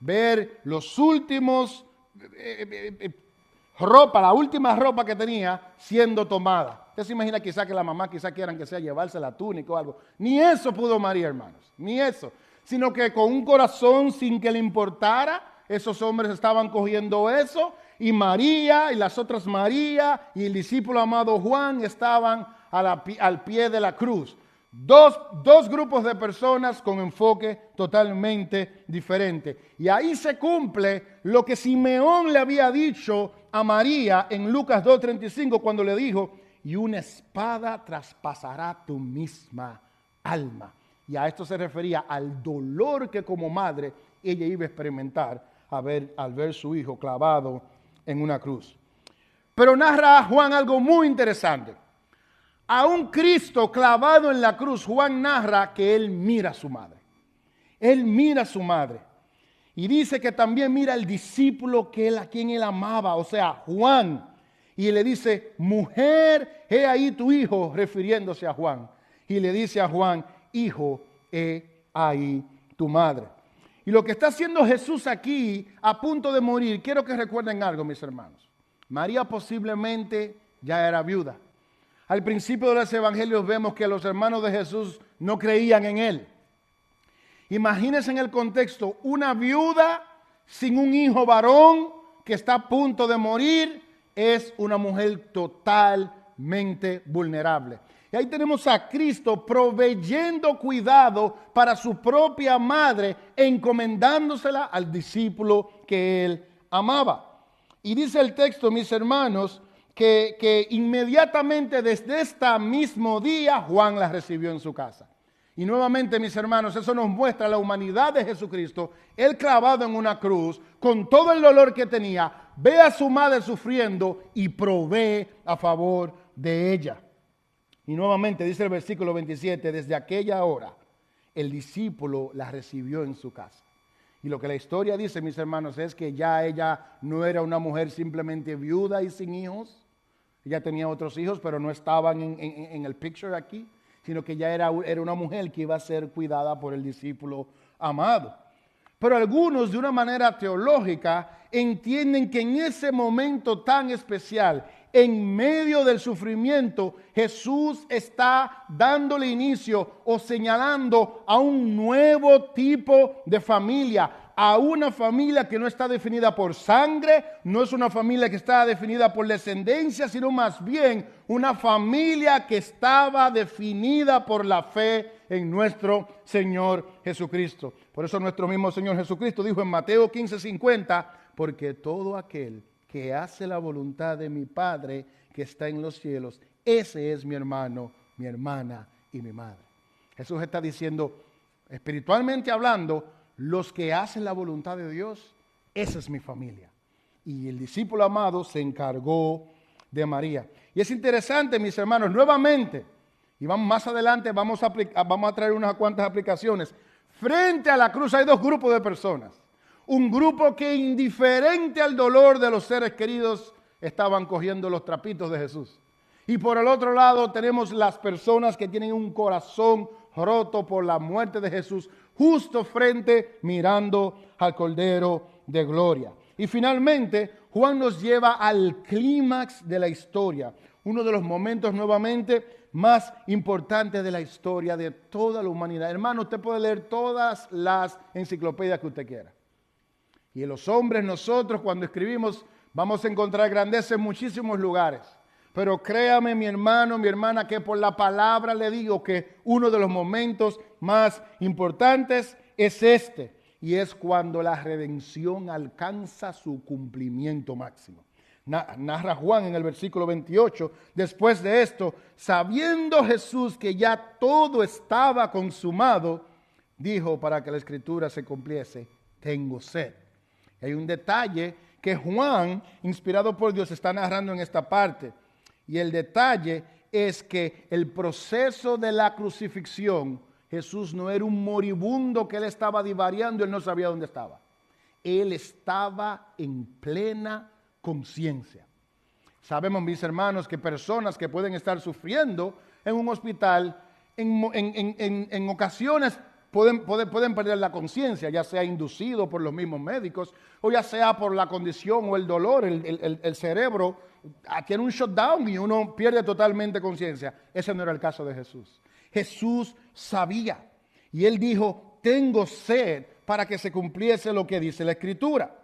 ver los últimos la última ropa que tenía siendo tomada. Usted se imagina quizá que la mamá quieran que sea llevarse la túnica o algo. Ni eso pudo María, hermanos, ni eso, sino que con un corazón sin que le importara, esos hombres estaban cogiendo eso, y María y las otras María y el discípulo amado Juan estaban al pie de la cruz. Dos grupos de personas con enfoque totalmente diferente. Y ahí se cumple lo que Simeón le había dicho a María en Lucas 2:35 cuando le dijo, y una espada traspasará tu misma alma. Y a esto se refería al dolor que como madre ella iba a experimentar al ver su hijo clavado en una cruz. Pero narra Juan algo muy interesante. A un Cristo clavado en la cruz, Juan narra que él mira a su madre. Él mira a su madre. Y dice que también mira al discípulo a quien él amaba, o sea, Juan. y le dice, mujer, he ahí tu hijo, refiriéndose a Juan. Y le dice a Juan, hijo, he ahí tu madre. Y lo que está haciendo Jesús aquí, a punto de morir, quiero que recuerden algo, mis hermanos. María posiblemente ya era viuda. Al principio de los evangelios vemos que los hermanos de Jesús no creían en él. Imagínense en el contexto, una viuda sin un hijo varón que está a punto de morir, es una mujer totalmente vulnerable. Y ahí tenemos a Cristo proveyendo cuidado para su propia madre, encomendándosela al discípulo que él amaba. Y dice el texto, mis hermanos, que inmediatamente desde este mismo día Juan la recibió en su casa. Y nuevamente, mis hermanos, eso nos muestra la humanidad de Jesucristo, él clavado en una cruz, con todo el dolor que tenía, ve a su madre sufriendo y provee a favor de ella. Y nuevamente dice el versículo 27, desde aquella hora el discípulo la recibió en su casa. Y lo que la historia dice, mis hermanos, es que ya ella no era una mujer simplemente viuda y sin hijos. Ella tenía otros hijos, pero no estaban en el picture aquí, sino que ya era una mujer que iba a ser cuidada por el discípulo amado. Pero algunos, de una manera teológica, entienden que en ese momento tan especial, en medio del sufrimiento, Jesús está dándole inicio o señalando a un nuevo tipo de familia, a una familia que no está definida por sangre, no es una familia que está definida por descendencia, sino más bien una familia que estaba definida por la fe en nuestro Señor Jesucristo. Por eso nuestro mismo Señor Jesucristo dijo en Mateo 15:50, porque todo aquel que hace la voluntad de mi Padre que está en los cielos, ese es mi hermano, mi hermana y mi madre. Jesús está diciendo, espiritualmente hablando, los que hacen la voluntad de Dios, esa es mi familia. Y el discípulo amado se encargó de María. Y es interesante, mis hermanos, nuevamente, y vamos más adelante, vamos a traer unas cuantas aplicaciones. Frente a la cruz hay dos grupos de personas. Un grupo que, indiferente al dolor de los seres queridos, estaban cogiendo los trapitos de Jesús. Y por el otro lado tenemos las personas que tienen un corazón roto por la muerte de Jesús, justo frente, mirando al Cordero de Gloria. Y finalmente, Juan nos lleva al clímax de la historia, uno de los momentos nuevamente más importantes de la historia de toda la humanidad. Hermano, usted puede leer todas las enciclopedias que usted quiera. Y los hombres, nosotros, cuando escribimos, vamos a encontrar grandeza en muchísimos lugares. Pero créame, mi hermano, mi hermana, que por la palabra le digo que uno de los momentos más importantes es este. Y es cuando la redención alcanza su cumplimiento máximo. Narra Juan en el versículo 28. Después de esto, sabiendo Jesús que ya todo estaba consumado, dijo para que la escritura se cumpliese, tengo sed. Hay un detalle que Juan, inspirado por Dios, está narrando en esta parte. Y el detalle es que el proceso de la crucifixión, Jesús no era un moribundo que él estaba divariando, él no sabía dónde estaba. Él estaba en plena conciencia. Sabemos, mis hermanos, que personas que pueden estar sufriendo en un hospital, en ocasiones pueden perder la conciencia, ya sea inducido por los mismos médicos, o ya sea por la condición o el dolor, el cerebro tiene un shutdown y uno pierde totalmente conciencia. Ese no era el caso de Jesús. Jesús sabía y él dijo, tengo sed, para que se cumpliese lo que dice la Escritura.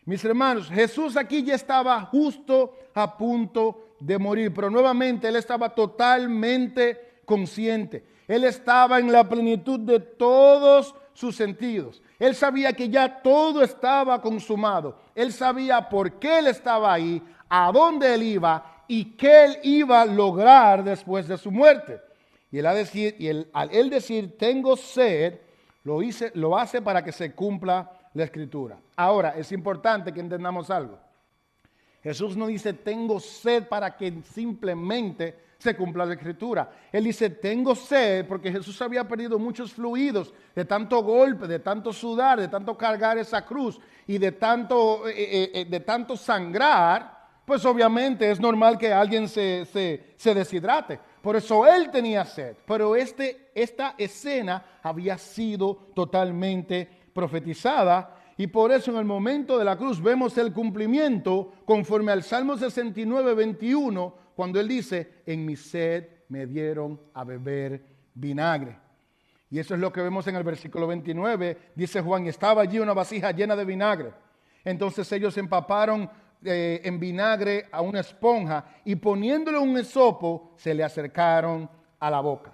Mis hermanos, Jesús aquí ya estaba justo a punto de morir, pero nuevamente él estaba totalmente consciente. Él estaba en la plenitud de todos sus sentidos. Él sabía que ya todo estaba consumado. Él sabía por qué él estaba ahí, a dónde él iba y qué él iba a lograr después de su muerte. Y al él decir, tengo sed, lo hace para que se cumpla la Escritura. Ahora, es importante que entendamos algo. Jesús no dice, tengo sed para que simplemente se cumpla la Escritura. Él dice, tengo sed, porque Jesús había perdido muchos fluidos de tanto golpe, de tanto sudar, de tanto cargar esa cruz y de tanto sangrar. pues obviamente es normal que alguien se deshidrate. Por eso él tenía sed. Pero esta escena había sido totalmente profetizada. Y por eso en el momento de la cruz vemos el cumplimiento conforme al Salmo 69, 21, cuando él dice, en mi sed me dieron a beber vinagre. Y eso es lo que vemos en el versículo 29. Dice Juan, estaba allí una vasija llena de vinagre. Entonces ellos empaparon en vinagre a una esponja y poniéndole un hisopo se le acercaron a la boca.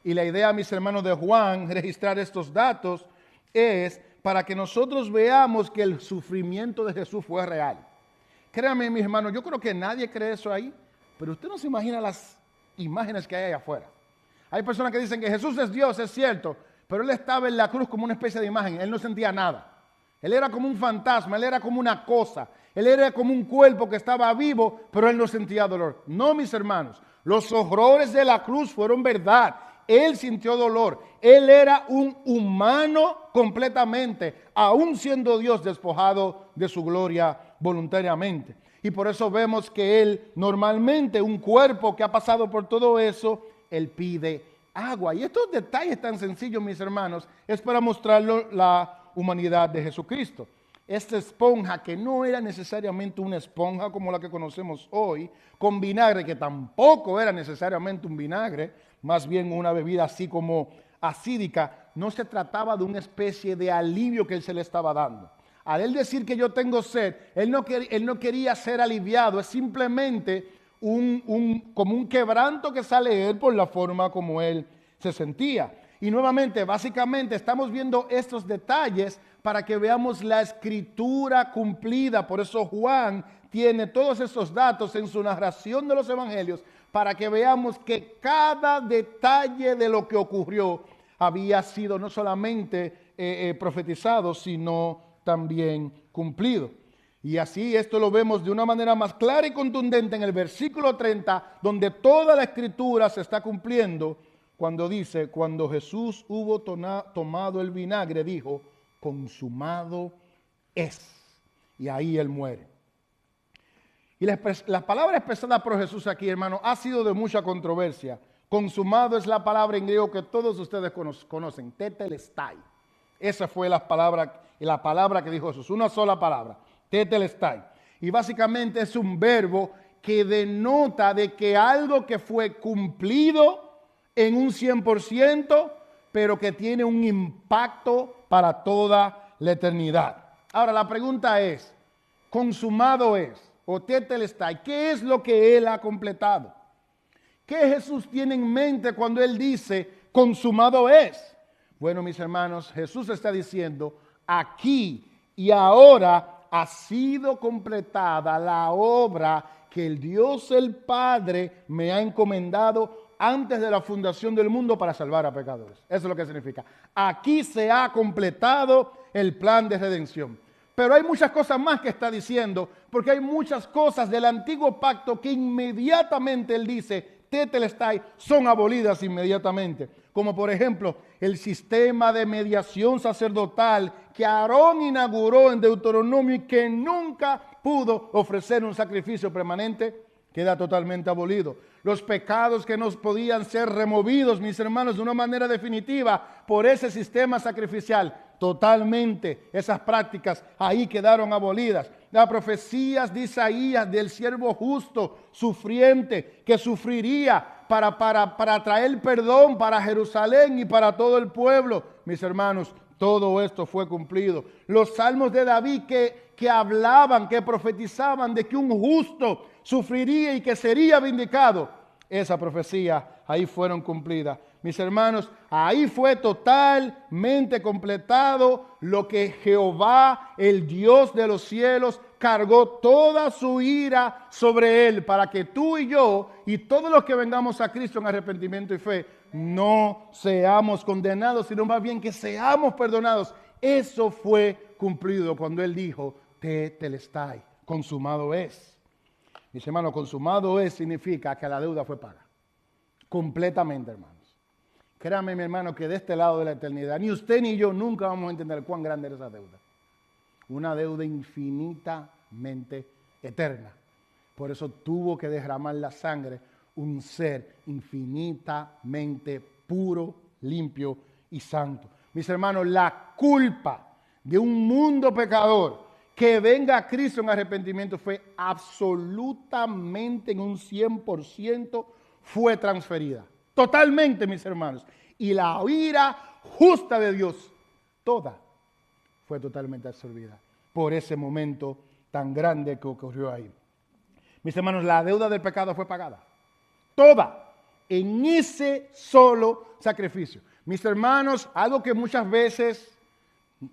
Y la idea, mis hermanos, de Juan registrar estos datos es para que nosotros veamos que el sufrimiento de Jesús fue real. Créanme, mis hermanos, yo creo que nadie cree eso ahí, pero usted no se imagina las imágenes que hay allá afuera. Hay personas que dicen que Jesús es Dios, es cierto, pero él estaba en la cruz como una especie de imagen, él no sentía nada. Él era como un fantasma, él era como una cosa, él era como un cuerpo que estaba vivo, pero él no sentía dolor. No, mis hermanos, los horrores de la cruz fueron verdad. Él sintió dolor, él era un humano completamente, aún siendo Dios despojado de su gloria voluntariamente. Y por eso vemos que él normalmente, un cuerpo que ha pasado por todo eso, él pide agua. Y estos detalles tan sencillos, mis hermanos, es para mostrarlo la humanidad de Jesucristo. Esta esponja, que no era necesariamente una esponja como la que conocemos hoy, con vinagre, que tampoco era necesariamente un vinagre, más bien una bebida así como acídica, no se trataba de una especie de alivio que él se le estaba dando. Al él decir que yo tengo sed, él no quería ser aliviado, es simplemente como un quebranto que sale de él por la forma como él se sentía. Y nuevamente, básicamente, estamos viendo estos detalles para que veamos la escritura cumplida. Por eso Juan tiene todos esos datos en su narración de los evangelios, para que veamos que cada detalle de lo que ocurrió había sido no solamente profetizado, sino también cumplido. Y así esto lo vemos de una manera más clara y contundente en el versículo 30, donde toda la escritura se está cumpliendo, cuando dice, cuando Jesús hubo tomado el vinagre, dijo, consumado es. Y ahí él muere. Y la palabra expresada por Jesús aquí, hermano, ha sido de mucha controversia. Consumado es la palabra en griego que todos ustedes conocen, tetelestai. Esa fue la palabra que dijo Jesús, una sola palabra, tetelestai. Y básicamente es un verbo que denota de que algo que fue cumplido en un 100%, pero que tiene un impacto para toda la eternidad. Ahora la pregunta es, consumado es, o tetelestai, ¿qué es lo que él ha completado? ¿Qué Jesús tiene en mente cuando él dice, consumado es? Bueno, mis hermanos, Jesús está diciendo, aquí y ahora ha sido completada la obra que el Dios el Padre me ha encomendado antes de la fundación del mundo para salvar a pecadores. Eso es lo que significa. Aquí se ha completado el plan de redención. Pero hay muchas cosas más que está diciendo, porque hay muchas cosas del antiguo pacto que inmediatamente él dice, tetelestai, son abolidas inmediatamente. Como por ejemplo, el sistema de mediación sacerdotal que Aarón inauguró en Deuteronomio y que nunca pudo ofrecer un sacrificio permanente, queda totalmente abolido. Los pecados que no podían ser removidos, mis hermanos, de una manera definitiva por ese sistema sacrificial, totalmente esas prácticas ahí quedaron abolidas. Las profecías de Isaías del siervo justo, sufriente, que sufriría para traer perdón para Jerusalén y para todo el pueblo. Mis hermanos, todo esto fue cumplido. Los salmos de David que hablaban, que profetizaban de que un justo sufriría y que sería vindicado. Esa profecía ahí fueron cumplidas. Mis hermanos, ahí fue totalmente completado lo que Jehová, el Dios de los cielos, cargó toda su ira sobre él para que tú y yo y todos los que vengamos a Cristo en arrepentimiento y fe no seamos condenados, sino más bien que seamos perdonados. Eso fue cumplido cuando él dijo, tetelestai, consumado es. Mis hermanos, consumado es significa que la deuda fue paga. Completamente, hermanos. Créame, mi hermano, que de este lado de la eternidad, ni usted ni yo nunca vamos a entender cuán grande era esa deuda. Una deuda infinitamente eterna. Por eso tuvo que derramar la sangre un ser infinitamente puro, limpio y santo. Mis hermanos, la culpa de un mundo pecador que venga a Cristo en arrepentimiento fue absolutamente en un 100% fue transferida. Totalmente, mis hermanos. Y la ira justa de Dios, toda, fue totalmente absorbida por ese momento tan grande que ocurrió ahí. Mis hermanos, la deuda del pecado fue pagada. Toda, en ese solo sacrificio. Mis hermanos, algo que muchas veces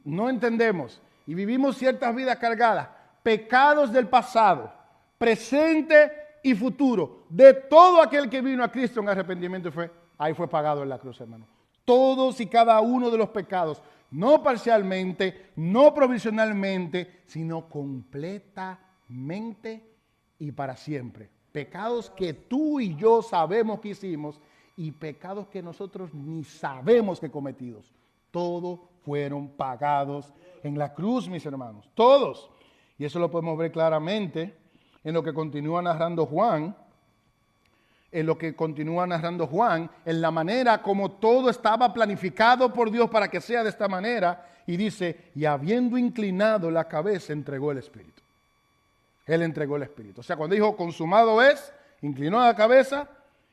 no entendemos y vivimos ciertas vidas cargadas, pecados del pasado, presente y futuro, de todo aquel que vino a Cristo en arrepentimiento, ahí fue pagado en la cruz, hermano. Todos y cada uno de los pecados, no parcialmente, no provisionalmente, sino completamente y para siempre. Pecados que tú y yo sabemos que hicimos y pecados que nosotros ni sabemos que cometidos. Todos fueron pagados en la cruz, mis hermanos. Todos. Y eso lo podemos ver claramente en lo que continúa narrando Juan. En la manera como todo estaba planificado por Dios para que sea de esta manera. Y dice, y habiendo inclinado la cabeza, entregó el Espíritu. Él entregó el Espíritu. O sea, cuando dijo consumado es, inclinó la cabeza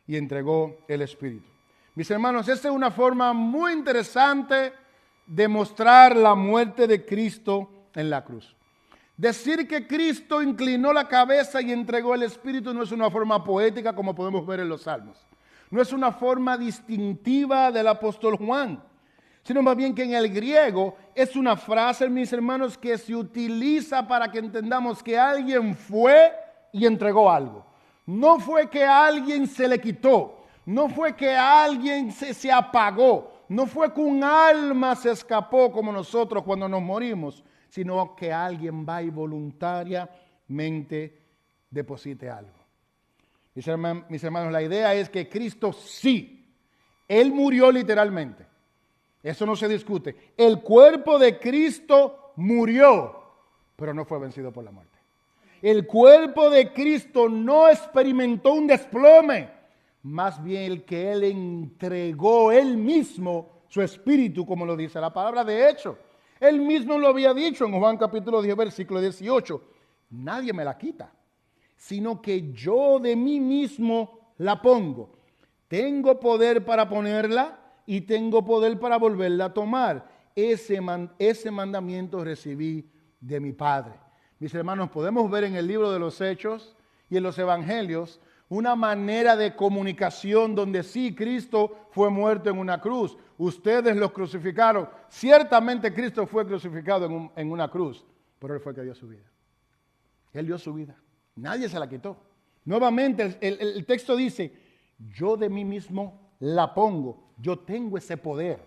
y entregó el Espíritu. Mis hermanos, esta es una forma muy interesante de mostrar la muerte de Cristo en la cruz. Decir que Cristo inclinó la cabeza y entregó el Espíritu no es una forma poética como podemos ver en los Salmos. No es una forma distintiva del apóstol Juan, sino más bien que en el griego es una frase, mis hermanos, que se utiliza para que entendamos que alguien fue y entregó algo. No fue que a alguien se le quitó, no fue que a alguien se apagó, no fue que un alma se escapó como nosotros cuando nos morimos, sino que alguien va y voluntariamente deposite algo. Mis hermanos, la idea es que Cristo sí, Él murió literalmente. Eso no se discute. El cuerpo de Cristo murió, pero no fue vencido por la muerte. El cuerpo de Cristo no experimentó un desplome, más bien el que Él entregó Él mismo su espíritu, como lo dice la palabra. De hecho, Él mismo lo había dicho en Juan capítulo 10, versículo 18. Nadie me la quita, sino que yo de mí mismo la pongo. Tengo poder para ponerla y tengo poder para volverla a tomar. Ese mandamiento recibí de mi Padre. Mis hermanos, podemos ver en el libro de los Hechos y en los Evangelios una manera de comunicación donde sí, Cristo fue muerto en una cruz. Ustedes los crucificaron. Ciertamente Cristo fue crucificado en una cruz, pero Él fue el que dio su vida. Él dio su vida. Nadie se la quitó. Nuevamente el texto dice, yo de mí mismo la pongo. Yo tengo ese poder.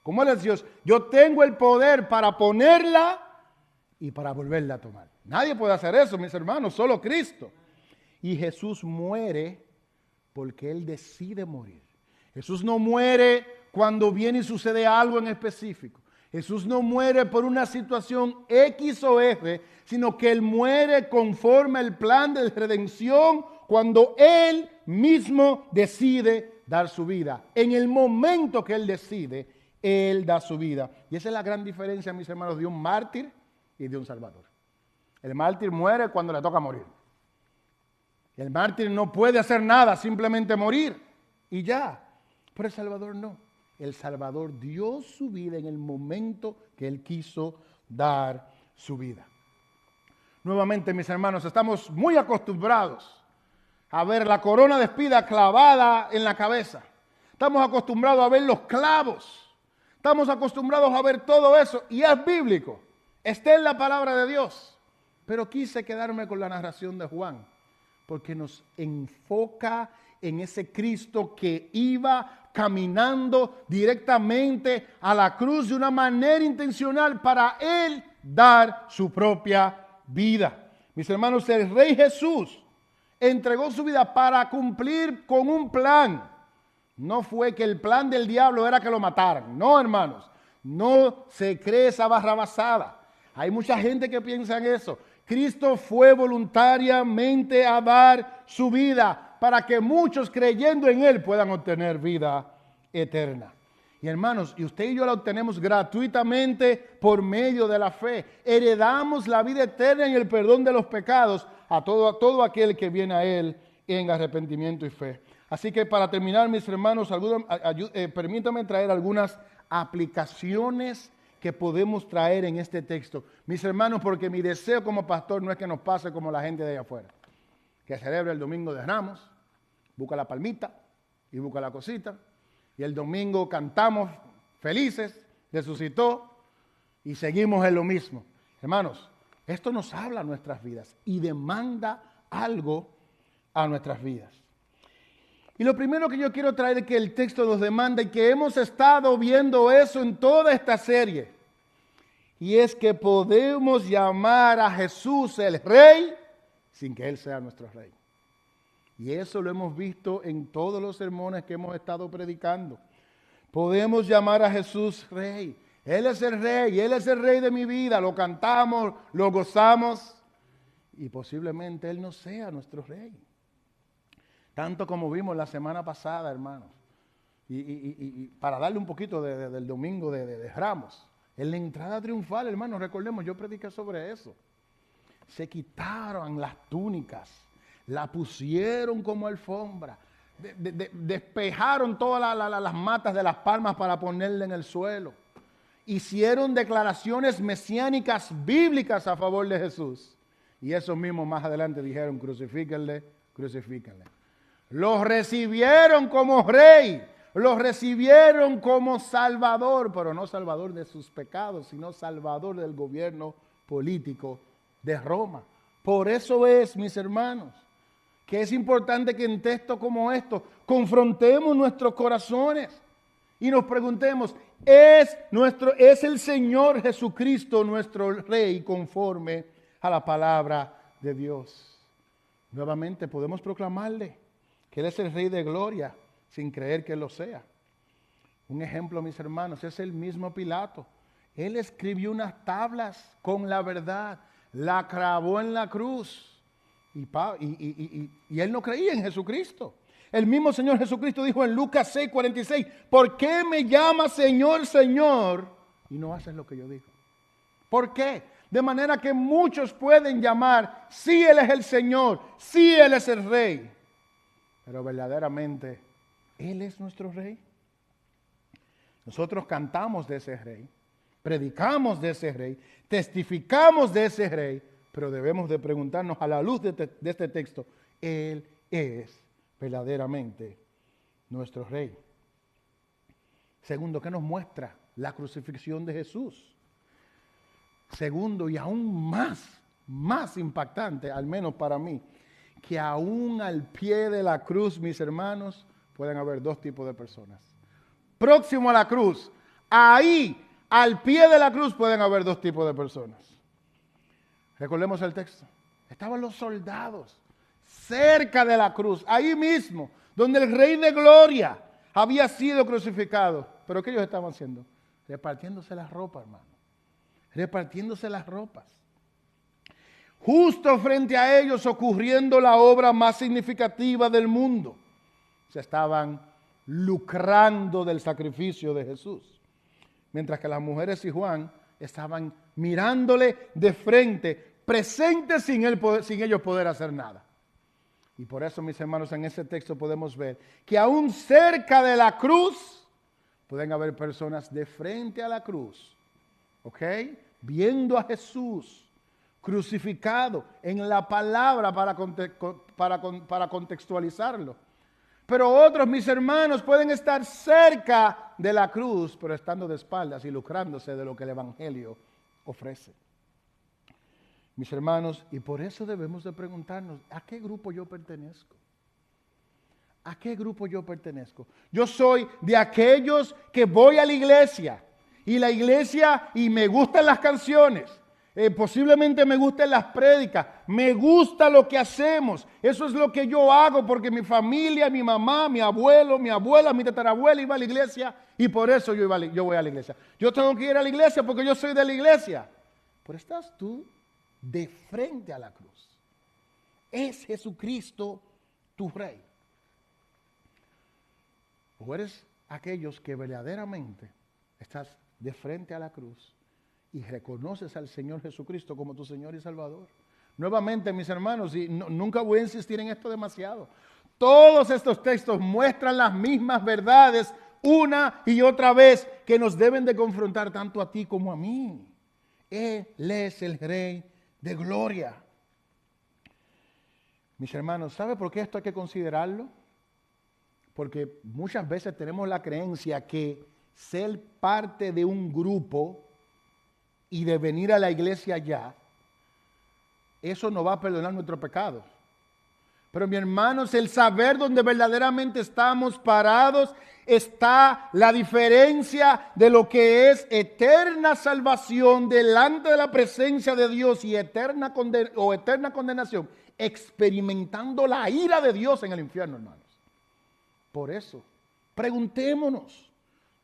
Como Él es Dios, yo tengo el poder para ponerla y para volverla a tomar. Nadie puede hacer eso, mis hermanos, solo Cristo. Y Jesús muere porque Él decide morir. Jesús no muere cuando viene y sucede algo en específico. Jesús no muere por una situación X o F, sino que Él muere conforme al plan de redención cuando Él mismo decide dar su vida. En el momento que Él decide, Él da su vida. Y esa es la gran diferencia, mis hermanos, de un mártir y de un salvador. El mártir muere cuando le toca morir. El mártir no puede hacer nada, simplemente morir y ya. Pero el Salvador no. El Salvador dio su vida en el momento que Él quiso dar su vida. Nuevamente, mis hermanos, estamos muy acostumbrados a ver la corona de espinas clavada en la cabeza. Estamos acostumbrados a ver los clavos. Estamos acostumbrados a ver todo eso y es bíblico. Está en la palabra de Dios. Pero quise quedarme con la narración de Juan, porque nos enfoca en ese Cristo que iba caminando directamente a la cruz de una manera intencional para Él dar su propia vida. Mis hermanos, el Rey Jesús entregó su vida para cumplir con un plan. No fue que el plan del diablo era que lo mataran. No, hermanos, no se cree esa barrabasada. Hay mucha gente que piensa en eso, Cristo fue voluntariamente a dar su vida para que muchos creyendo en Él puedan obtener vida eterna. Y hermanos, y usted y yo la obtenemos gratuitamente por medio de la fe. Heredamos la vida eterna y el perdón de los pecados a todo aquel que viene a Él en arrepentimiento y fe. Así que para terminar, mis hermanos, permítanme traer algunas aplicaciones que podemos traer en este texto. Mis hermanos, porque mi deseo como pastor no es que nos pase como la gente de allá afuera, que celebra el domingo de Ramos, busca la palmita y busca la cosita, y el domingo cantamos felices, resucitó, y seguimos en lo mismo. Hermanos, esto nos habla a nuestras vidas y demanda algo a nuestras vidas. Y lo primero que yo quiero traer es que el texto nos demanda, y que hemos estado viendo eso en toda esta serie, y es que podemos llamar a Jesús el Rey sin que Él sea nuestro Rey. Y eso lo hemos visto en todos los sermones que hemos estado predicando. Podemos llamar a Jesús Rey. Él es el Rey, Él es el Rey de mi vida. Lo cantamos, lo gozamos, y posiblemente Él no sea nuestro Rey. Tanto como vimos la semana pasada, hermanos. Y para darle un poquito del domingo de Ramos. En la entrada triunfal, hermanos, recordemos, yo prediqué sobre eso. Se quitaron las túnicas, la pusieron como alfombra, despejaron todas las matas de las palmas para ponerla en el suelo. Hicieron declaraciones mesiánicas bíblicas a favor de Jesús. Y esos mismos más adelante dijeron, crucifíquenle, crucifíquenle. Los recibieron como rey, los recibieron como salvador, pero no salvador de sus pecados, sino salvador del gobierno político de Roma. Por eso es, mis hermanos, que es importante que en textos como estos confrontemos nuestros corazones y nos preguntemos, ¿es el Señor Jesucristo nuestro Rey conforme a la palabra de Dios? Nuevamente podemos proclamarle que Él es el Rey de gloria sin creer que lo sea. Un ejemplo, mis hermanos, es el mismo Pilato. Él escribió unas tablas con la verdad, la clavó en la cruz y él no creía en Jesucristo. El mismo Señor Jesucristo dijo en Lucas 6:46, ¿por qué me llamas Señor, Señor, y no haces lo que yo digo? ¿Por qué? De manera que muchos pueden llamar, sí, Él es el Señor, sí, Él es el Rey, pero verdaderamente Él es nuestro Rey. Nosotros cantamos de ese Rey, predicamos de ese Rey, testificamos de ese Rey, pero debemos de preguntarnos a la luz de este texto, Él es verdaderamente nuestro Rey. Segundo, ¿qué nos muestra la crucifixión de Jesús? Segundo, y aún más impactante, al menos para mí, que aún al pie de la cruz, mis hermanos, pueden haber dos tipos de personas. Próximo a la cruz, ahí, al pie de la cruz, pueden haber dos tipos de personas. Recordemos el texto. Estaban los soldados cerca de la cruz, ahí mismo, donde el Rey de Gloria había sido crucificado. ¿Pero qué ellos estaban haciendo? Repartiéndose las ropas, hermano. Repartiéndose las ropas. Justo frente a ellos ocurriendo la obra más significativa del mundo. Se estaban lucrando del sacrificio de Jesús. Mientras que las mujeres y Juan estaban mirándole de frente, presentes sin ellos poder hacer nada. Y por eso, mis hermanos, en ese texto podemos ver que aún cerca de la cruz pueden haber personas de frente a la cruz, ¿ok? Viendo a Jesús crucificado en la palabra para contextualizarlo. Pero otros, mis hermanos, pueden estar cerca de la cruz, pero estando de espaldas y lucrándose de lo que el Evangelio ofrece. Mis hermanos, y por eso debemos de preguntarnos, ¿a qué grupo yo pertenezco? ¿A qué grupo yo pertenezco? Yo soy de aquellos que voy a la iglesia, y me gustan las canciones, posiblemente me gusten las prédicas, me gusta lo que hacemos, eso es lo que yo hago porque mi familia, mi mamá, mi abuelo, mi abuela, mi tatarabuela iba a la iglesia y por eso yo voy a la iglesia. Yo tengo que ir a la iglesia porque yo soy de la iglesia. Pero ¿estás tú de frente a la cruz. ¿Es Jesucristo tu Rey? ¿O eres aquellos que verdaderamente estás de frente a la cruz y reconoces al Señor Jesucristo como tu Señor y Salvador? Nuevamente, mis hermanos, y nunca voy a insistir en esto demasiado, todos estos textos muestran las mismas verdades una y otra vez que nos deben de confrontar tanto a ti como a mí. Él es el Rey de gloria. Mis hermanos, ¿sabe por qué esto hay que considerarlo? Porque muchas veces tenemos la creencia que ser parte de un grupo y de venir a la iglesia ya, eso nos va a perdonar nuestros pecados. Pero mi hermanos, el saber dónde verdaderamente estamos parados está la diferencia de lo que es eterna salvación delante de la presencia de Dios y eterna condenación, experimentando la ira de Dios en el infierno, hermanos. Por eso, preguntémonos,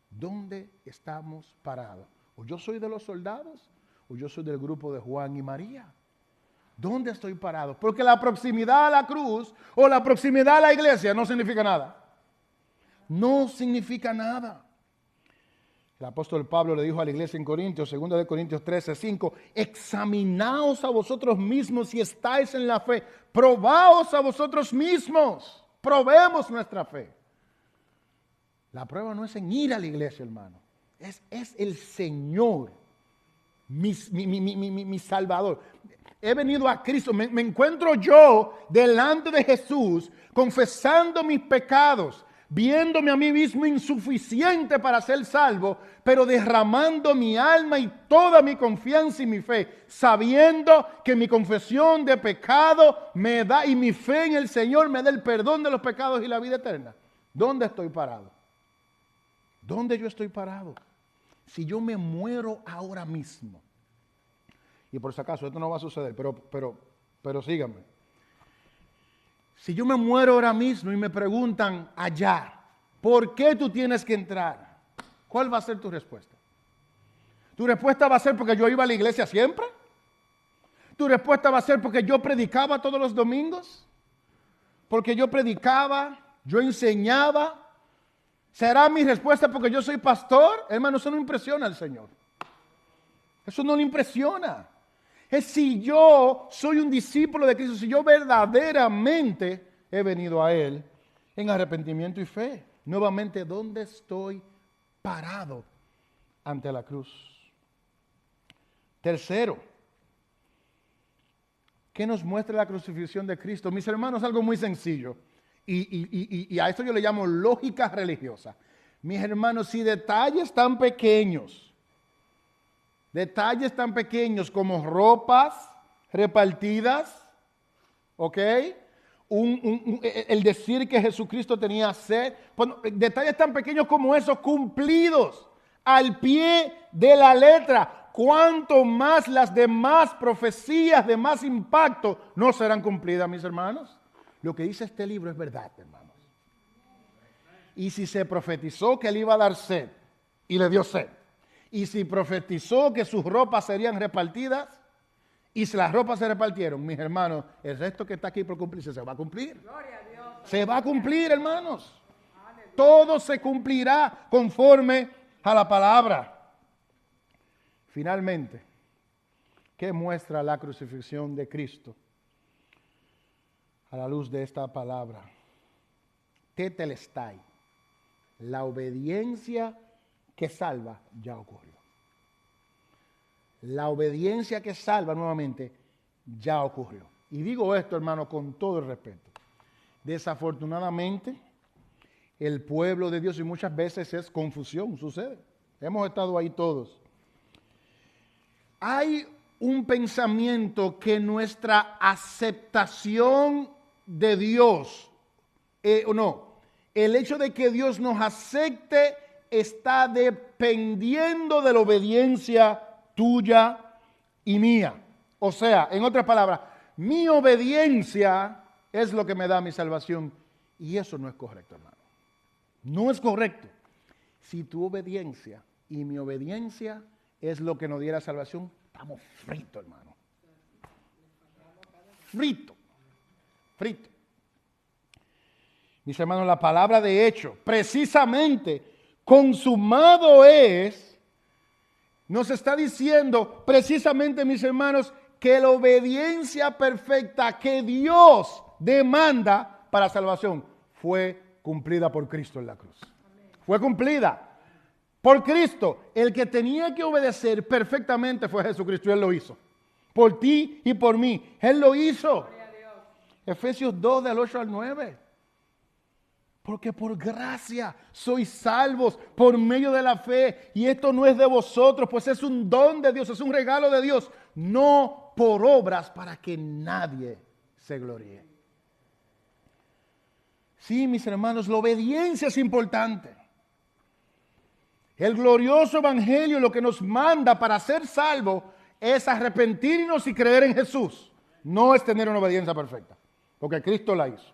¿dónde estamos parados? ¿O yo soy de los soldados o yo soy del grupo de Juan y María? ¿Dónde estoy parado? Porque la proximidad a la cruz o la proximidad a la iglesia no significa nada. No significa nada. El apóstol Pablo le dijo a la iglesia en Corintios, 2 Corintios 13:5, examinaos a vosotros mismos si estáis en la fe. Probaos a vosotros mismos. Probemos nuestra fe. La prueba no es en ir a la iglesia, hermano. Es el Señor, mi Salvador. He venido a Cristo, me encuentro yo delante de Jesús, confesando mis pecados, viéndome a mí mismo insuficiente para ser salvo, pero derramando mi alma y toda mi confianza y mi fe, sabiendo que mi confesión de pecado me da y mi fe en el Señor me da el perdón de los pecados y la vida eterna. ¿Dónde estoy parado? ¿Dónde yo estoy parado? Si yo me muero ahora mismo, y por si acaso esto no va a suceder, pero síganme. Si yo me muero ahora mismo y me preguntan allá, ¿por qué tú tienes que entrar? ¿Cuál va a ser tu respuesta? ¿Tu respuesta va a ser porque yo iba a la iglesia siempre? ¿Tu respuesta va a ser porque yo predicaba todos los domingos? ¿Porque yo predicaba, yo enseñaba? ¿Será mi respuesta porque yo soy pastor? Hermano, eso no impresiona al Señor. Eso no le impresiona. Es si yo soy un discípulo de Cristo, si yo verdaderamente he venido a Él en arrepentimiento y fe. Nuevamente, ¿dónde estoy parado ante la cruz? Tercero, ¿qué nos muestra la crucifixión de Cristo? Mis hermanos, algo muy sencillo. Y a esto yo le llamo lógica religiosa. Mis hermanos, si detalles tan pequeños como ropas repartidas, ¿ok? El decir que Jesucristo tenía sed, bueno, detalles tan pequeños como esos cumplidos al pie de la letra, cuanto más las demás profecías de más impacto no serán cumplidas, mis hermanos. Lo que dice este libro es verdad, hermanos. Y si se profetizó que él iba a dar sed y le dio sed, y si profetizó que sus ropas serían repartidas, y si las ropas se repartieron, mis hermanos, el resto que está aquí por cumplirse se va a cumplir. Gloria a Dios. Se va a cumplir, hermanos. Aleluya. Todo se cumplirá conforme a la palabra. Finalmente, ¿qué muestra la crucifixión de Cristo? A la luz de esta palabra, tetelestai, la obediencia que salva ya ocurrió. La obediencia que salva nuevamente ya ocurrió. Y digo esto, hermano, con todo el respeto. Desafortunadamente, el pueblo de Dios, y muchas veces es confusión, sucede. Hemos estado ahí todos. Hay un pensamiento que nuestra aceptación de Dios, el hecho de que Dios nos acepte está dependiendo de la obediencia tuya y mía. O sea, en otras palabras, mi obediencia es lo que me da mi salvación. Y eso no es correcto, hermano. No es correcto. Si tu obediencia y mi obediencia es lo que nos diera salvación, estamos fritos, hermano. frito. Frito. Mis hermanos, la palabra de hecho, precisamente, consumado es, nos está diciendo precisamente, mis hermanos, que la obediencia perfecta que Dios demanda para salvación fue cumplida por Cristo en la cruz. Fue cumplida por Cristo. El que tenía que obedecer perfectamente fue Jesucristo y Él lo hizo. Por ti y por mí. Él lo hizo. Efesios 2 del 8 al 9. Porque por gracia sois salvos por medio de la fe. Y esto no es de vosotros, pues es un don de Dios, es un regalo de Dios. No por obras para que nadie se gloríe. Sí, mis hermanos, la obediencia es importante. El glorioso evangelio lo que nos manda para ser salvos es arrepentirnos y creer en Jesús. No es tener una obediencia perfecta, porque Cristo la hizo.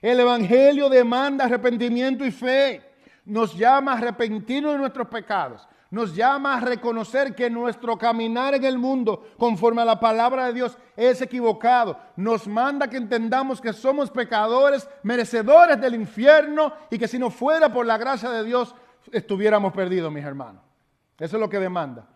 El evangelio demanda arrepentimiento y fe. Nos llama a arrepentirnos de nuestros pecados. Nos llama a reconocer que nuestro caminar en el mundo conforme a la palabra de Dios es equivocado. Nos manda que entendamos que somos pecadores, merecedores del infierno y que si no fuera por la gracia de Dios estuviéramos perdidos, mis hermanos. Eso es lo que demanda.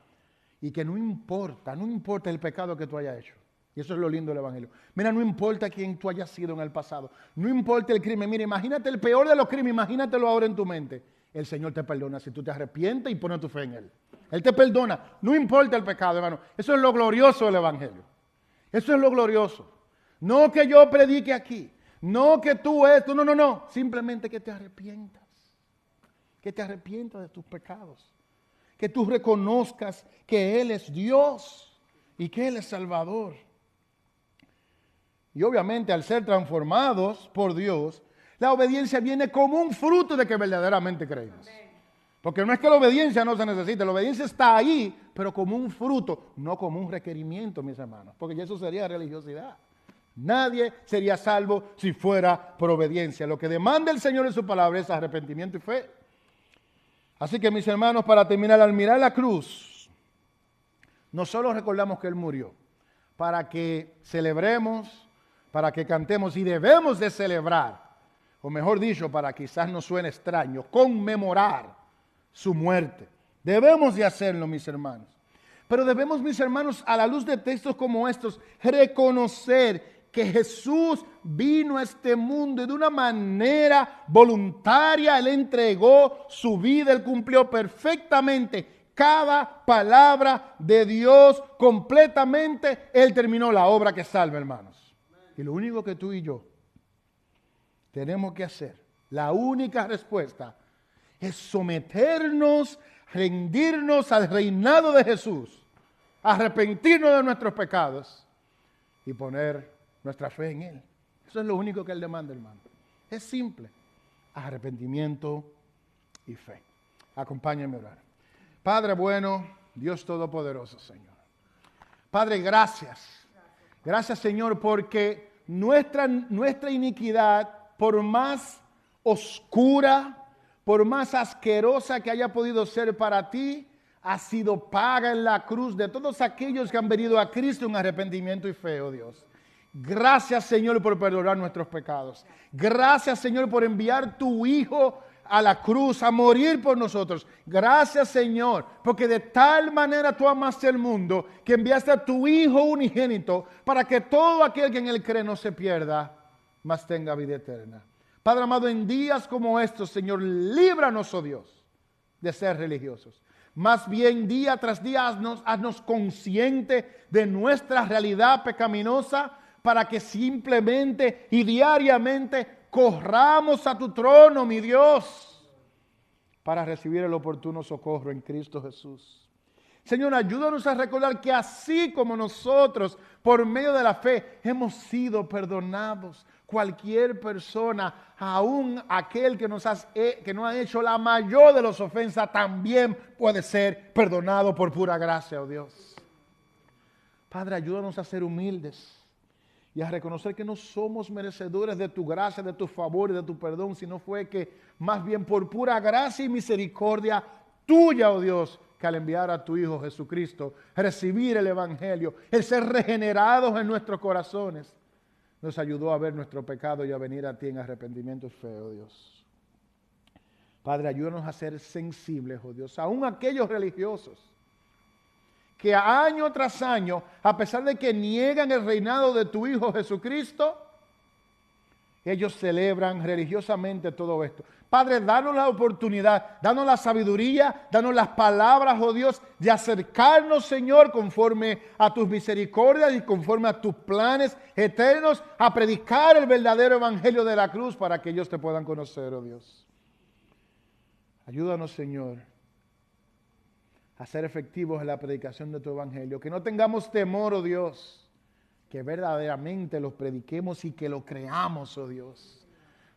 Y que no importa el pecado que tú hayas hecho. Y eso es lo lindo del evangelio. Mira, no importa quién tú hayas sido en el pasado. No importa el crimen. Mira, imagínate el peor de los crímenes. Imagínatelo ahora en tu mente. El Señor te perdona si tú te arrepientes y pones tu fe en Él. Él te perdona. No importa el pecado, hermano. Eso es lo glorioso del evangelio. Eso es lo glorioso. No que yo predique aquí. No que tú esto. No. Simplemente que te arrepientas. Que te arrepientas de tus pecados. Que tú reconozcas que Él es Dios y que Él es Salvador. Y obviamente al ser transformados por Dios, la obediencia viene como un fruto de que verdaderamente creemos. Porque no es que la obediencia no se necesite, la obediencia está ahí, pero como un fruto, no como un requerimiento, mis hermanos. Porque eso sería religiosidad. Nadie sería salvo si fuera por obediencia. Lo que demanda el Señor en su palabra es arrepentimiento y fe. Así que, mis hermanos, para terminar, al mirar la cruz, no solo recordamos que Él murió, para que celebremos, para que cantemos, y debemos de celebrar, o mejor dicho, para quizás no suene extraño, conmemorar su muerte. Debemos de hacerlo, mis hermanos. Pero debemos, mis hermanos, a la luz de textos como estos, reconocer que Jesús vino a este mundo y de una manera voluntaria. Él entregó su vida, Él cumplió perfectamente cada palabra de Dios completamente. Él terminó la obra que salva, hermanos. Y lo único que tú y yo tenemos que hacer, la única respuesta, es someternos, rendirnos al reinado de Jesús, arrepentirnos de nuestros pecados y poner nuestra fe en Él. Eso es lo único que Él demanda, hermano. Es simple. Arrepentimiento y fe. Acompáñenme a orar. Padre bueno, Dios Todopoderoso, Señor. Padre, gracias. Gracias, Señor, porque nuestra iniquidad, por más oscura, por más asquerosa que haya podido ser para ti, ha sido paga en la cruz de todos aquellos que han venido a Cristo en arrepentimiento y fe, oh Dios. Gracias, Señor, por perdonar nuestros pecados. Gracias, Señor, por enviar tu Hijo a la cruz, a morir por nosotros. Gracias, Señor, porque de tal manera tú amaste el mundo que enviaste a tu Hijo unigénito para que todo aquel que en Él cree no se pierda, mas tenga vida eterna. Padre amado, en días como estos, Señor, líbranos, oh Dios, de ser religiosos. Más bien, día tras día, haznos consciente de nuestra realidad pecaminosa para que simplemente y diariamente corramos a tu trono, mi Dios, para recibir el oportuno socorro en Cristo Jesús. Señor, ayúdanos a recordar que así como nosotros, por medio de la fe, hemos sido perdonados. Cualquier persona, aún aquel que nos ha hecho la mayor de las ofensas, también puede ser perdonado por pura gracia, oh Dios. Padre, ayúdanos a ser humildes y a reconocer que no somos merecedores de tu gracia, de tu favor y de tu perdón, sino fue que más bien por pura gracia y misericordia tuya, oh Dios, que al enviar a tu Hijo Jesucristo, recibir el Evangelio, el ser regenerados en nuestros corazones, nos ayudó a ver nuestro pecado y a venir a ti en arrepentimiento y fe, oh Dios. Padre, ayúdanos a ser sensibles, oh Dios, aún aquellos religiosos que año tras año, a pesar de que niegan el reinado de tu Hijo Jesucristo, ellos celebran religiosamente todo esto. Padre, danos la oportunidad, danos la sabiduría, danos las palabras, oh Dios, de acercarnos, Señor, conforme a tus misericordias y conforme a tus planes eternos, a predicar el verdadero evangelio de la cruz para que ellos te puedan conocer, oh Dios. Ayúdanos, Señor, a ser efectivos en la predicación de tu evangelio. Que no tengamos temor, oh Dios, que verdaderamente lo prediquemos y que lo creamos, oh Dios.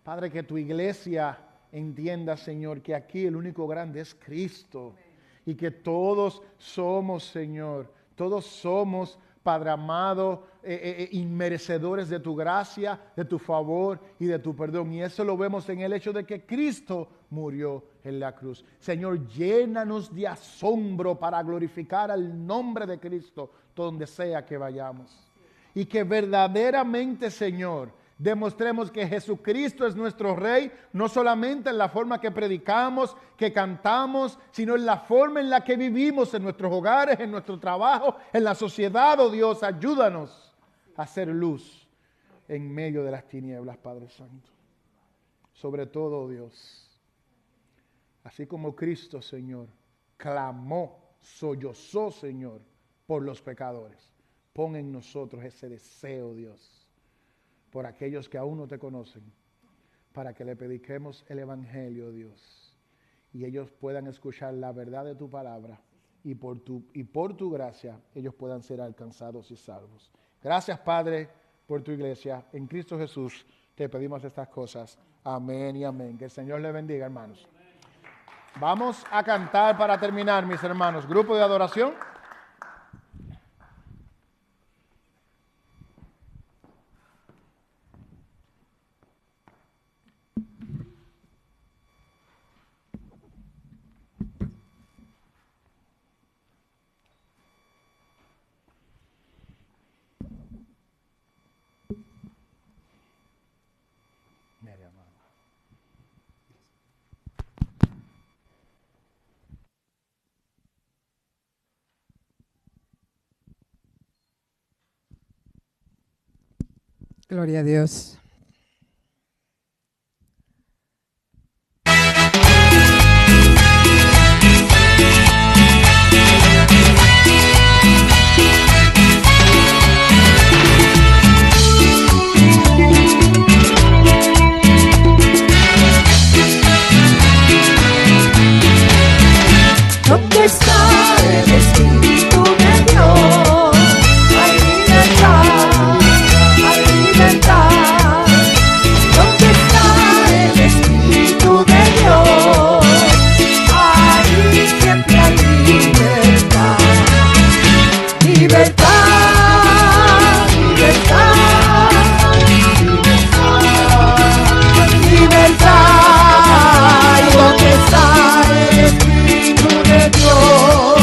Padre, que tu iglesia entienda, Señor, que aquí el único grande es Cristo. Y que todos somos, Señor, todos somos, Padre amado, inmerecedores de tu gracia, de tu favor y de tu perdón. Y eso lo vemos en el hecho de que Cristo murió en la cruz. Señor, llénanos de asombro para glorificar al nombre de Cristo donde sea que vayamos. Y que verdaderamente, Señor, demostremos que Jesucristo es nuestro Rey, no solamente en la forma que predicamos, que cantamos, sino en la forma en la que vivimos en nuestros hogares, en nuestro trabajo, en la sociedad. Oh Dios, ayúdanos a hacer luz en medio de las tinieblas, Padre Santo. Sobre todo, oh Dios, así como Cristo, Señor, clamó, sollozó, Señor, por los pecadores. Pon en nosotros ese deseo, Dios, por aquellos que aún no te conocen, para que le prediquemos el Evangelio, Dios, y ellos puedan escuchar la verdad de tu palabra, y por tu gracia ellos puedan ser alcanzados y salvos. Gracias, Padre, por tu iglesia. En Cristo Jesús te pedimos estas cosas. Amén y amén. Que el Señor le bendiga, hermanos. Vamos a cantar para terminar, mis hermanos. Grupo de adoración. Gloria a Dios. ¿Dónde está el Espíritu de Dios? Hay libertad, hay libertad. ¿Dónde está el Espíritu de Dios? Ahí siempre hay libertad. Libertad, libertad, libertad, libertad. ¿Y dónde está el Espíritu de Dios?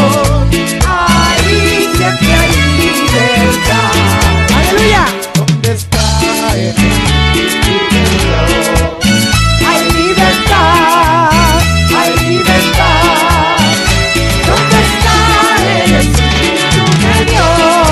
Ahí siempre hay libertad. ¡Aleluya! ¿Dónde está el Espíritu de Dios? Hay libertad, hay libertad. ¿Dónde está el Espíritu de Dios?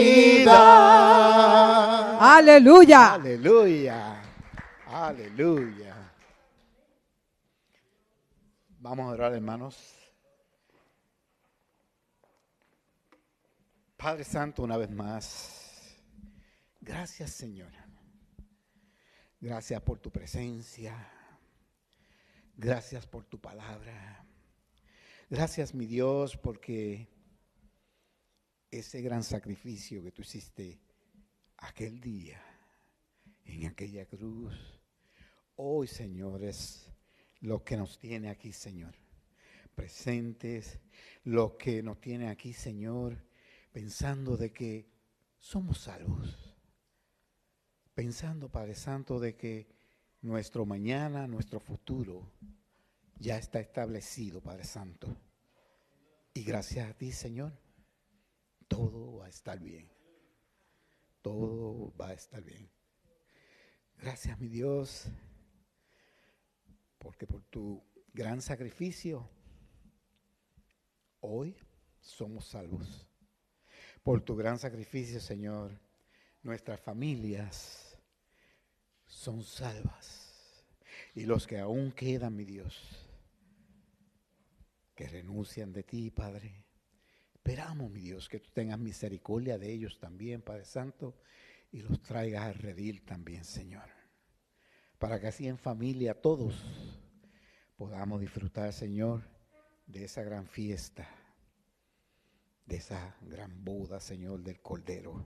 vida. Aleluya. Aleluya. Aleluya. Vamos a orar, hermanos. Padre Santo, una vez más, gracias, Señor. Gracias por tu presencia. Gracias por tu palabra. Gracias, mi Dios, porque ese gran sacrificio que tú hiciste aquel día, en aquella cruz, hoy, Señor, es lo que nos tiene aquí, Señor, presentes, lo que nos tiene aquí, Señor, pensando de que somos salvos, pensando, Padre Santo, de que nuestro mañana, nuestro futuro ya está establecido, Padre Santo. Y gracias a ti, Señor, todo va a estar bien. Todo va a estar bien. Gracias, mi Dios, porque por tu gran sacrificio, hoy somos salvos. Por tu gran sacrificio, Señor, nuestras familias son salvas. Y los que aún quedan, mi Dios, que renuncian de ti, Padre, esperamos, mi Dios, que tú tengas misericordia de ellos también, Padre Santo, y los traigas a redil también, Señor. Para que así en familia todos podamos disfrutar, Señor, de esa gran fiesta, de esa gran boda, Señor, del Cordero.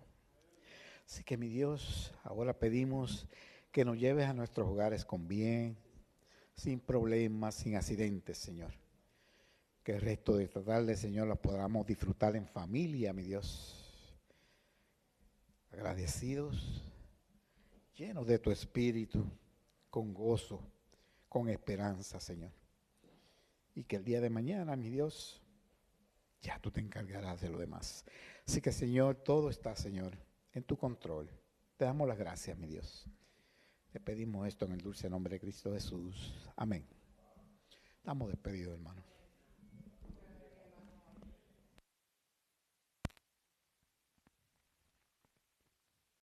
Así que, mi Dios, ahora pedimos que nos lleves a nuestros hogares con bien, sin problemas, sin accidentes, Señor. Que el resto de esta tarde, Señor, la podamos disfrutar en familia, mi Dios. Agradecidos, llenos de tu espíritu, con gozo, con esperanza, Señor. Y que el día de mañana, mi Dios, ya tú te encargarás de lo demás. Así que, Señor, todo está, Señor, en tu control. Te damos las gracias, mi Dios. Te pedimos esto en el dulce nombre de Cristo Jesús. Amén. Estamos despedidos, hermanos.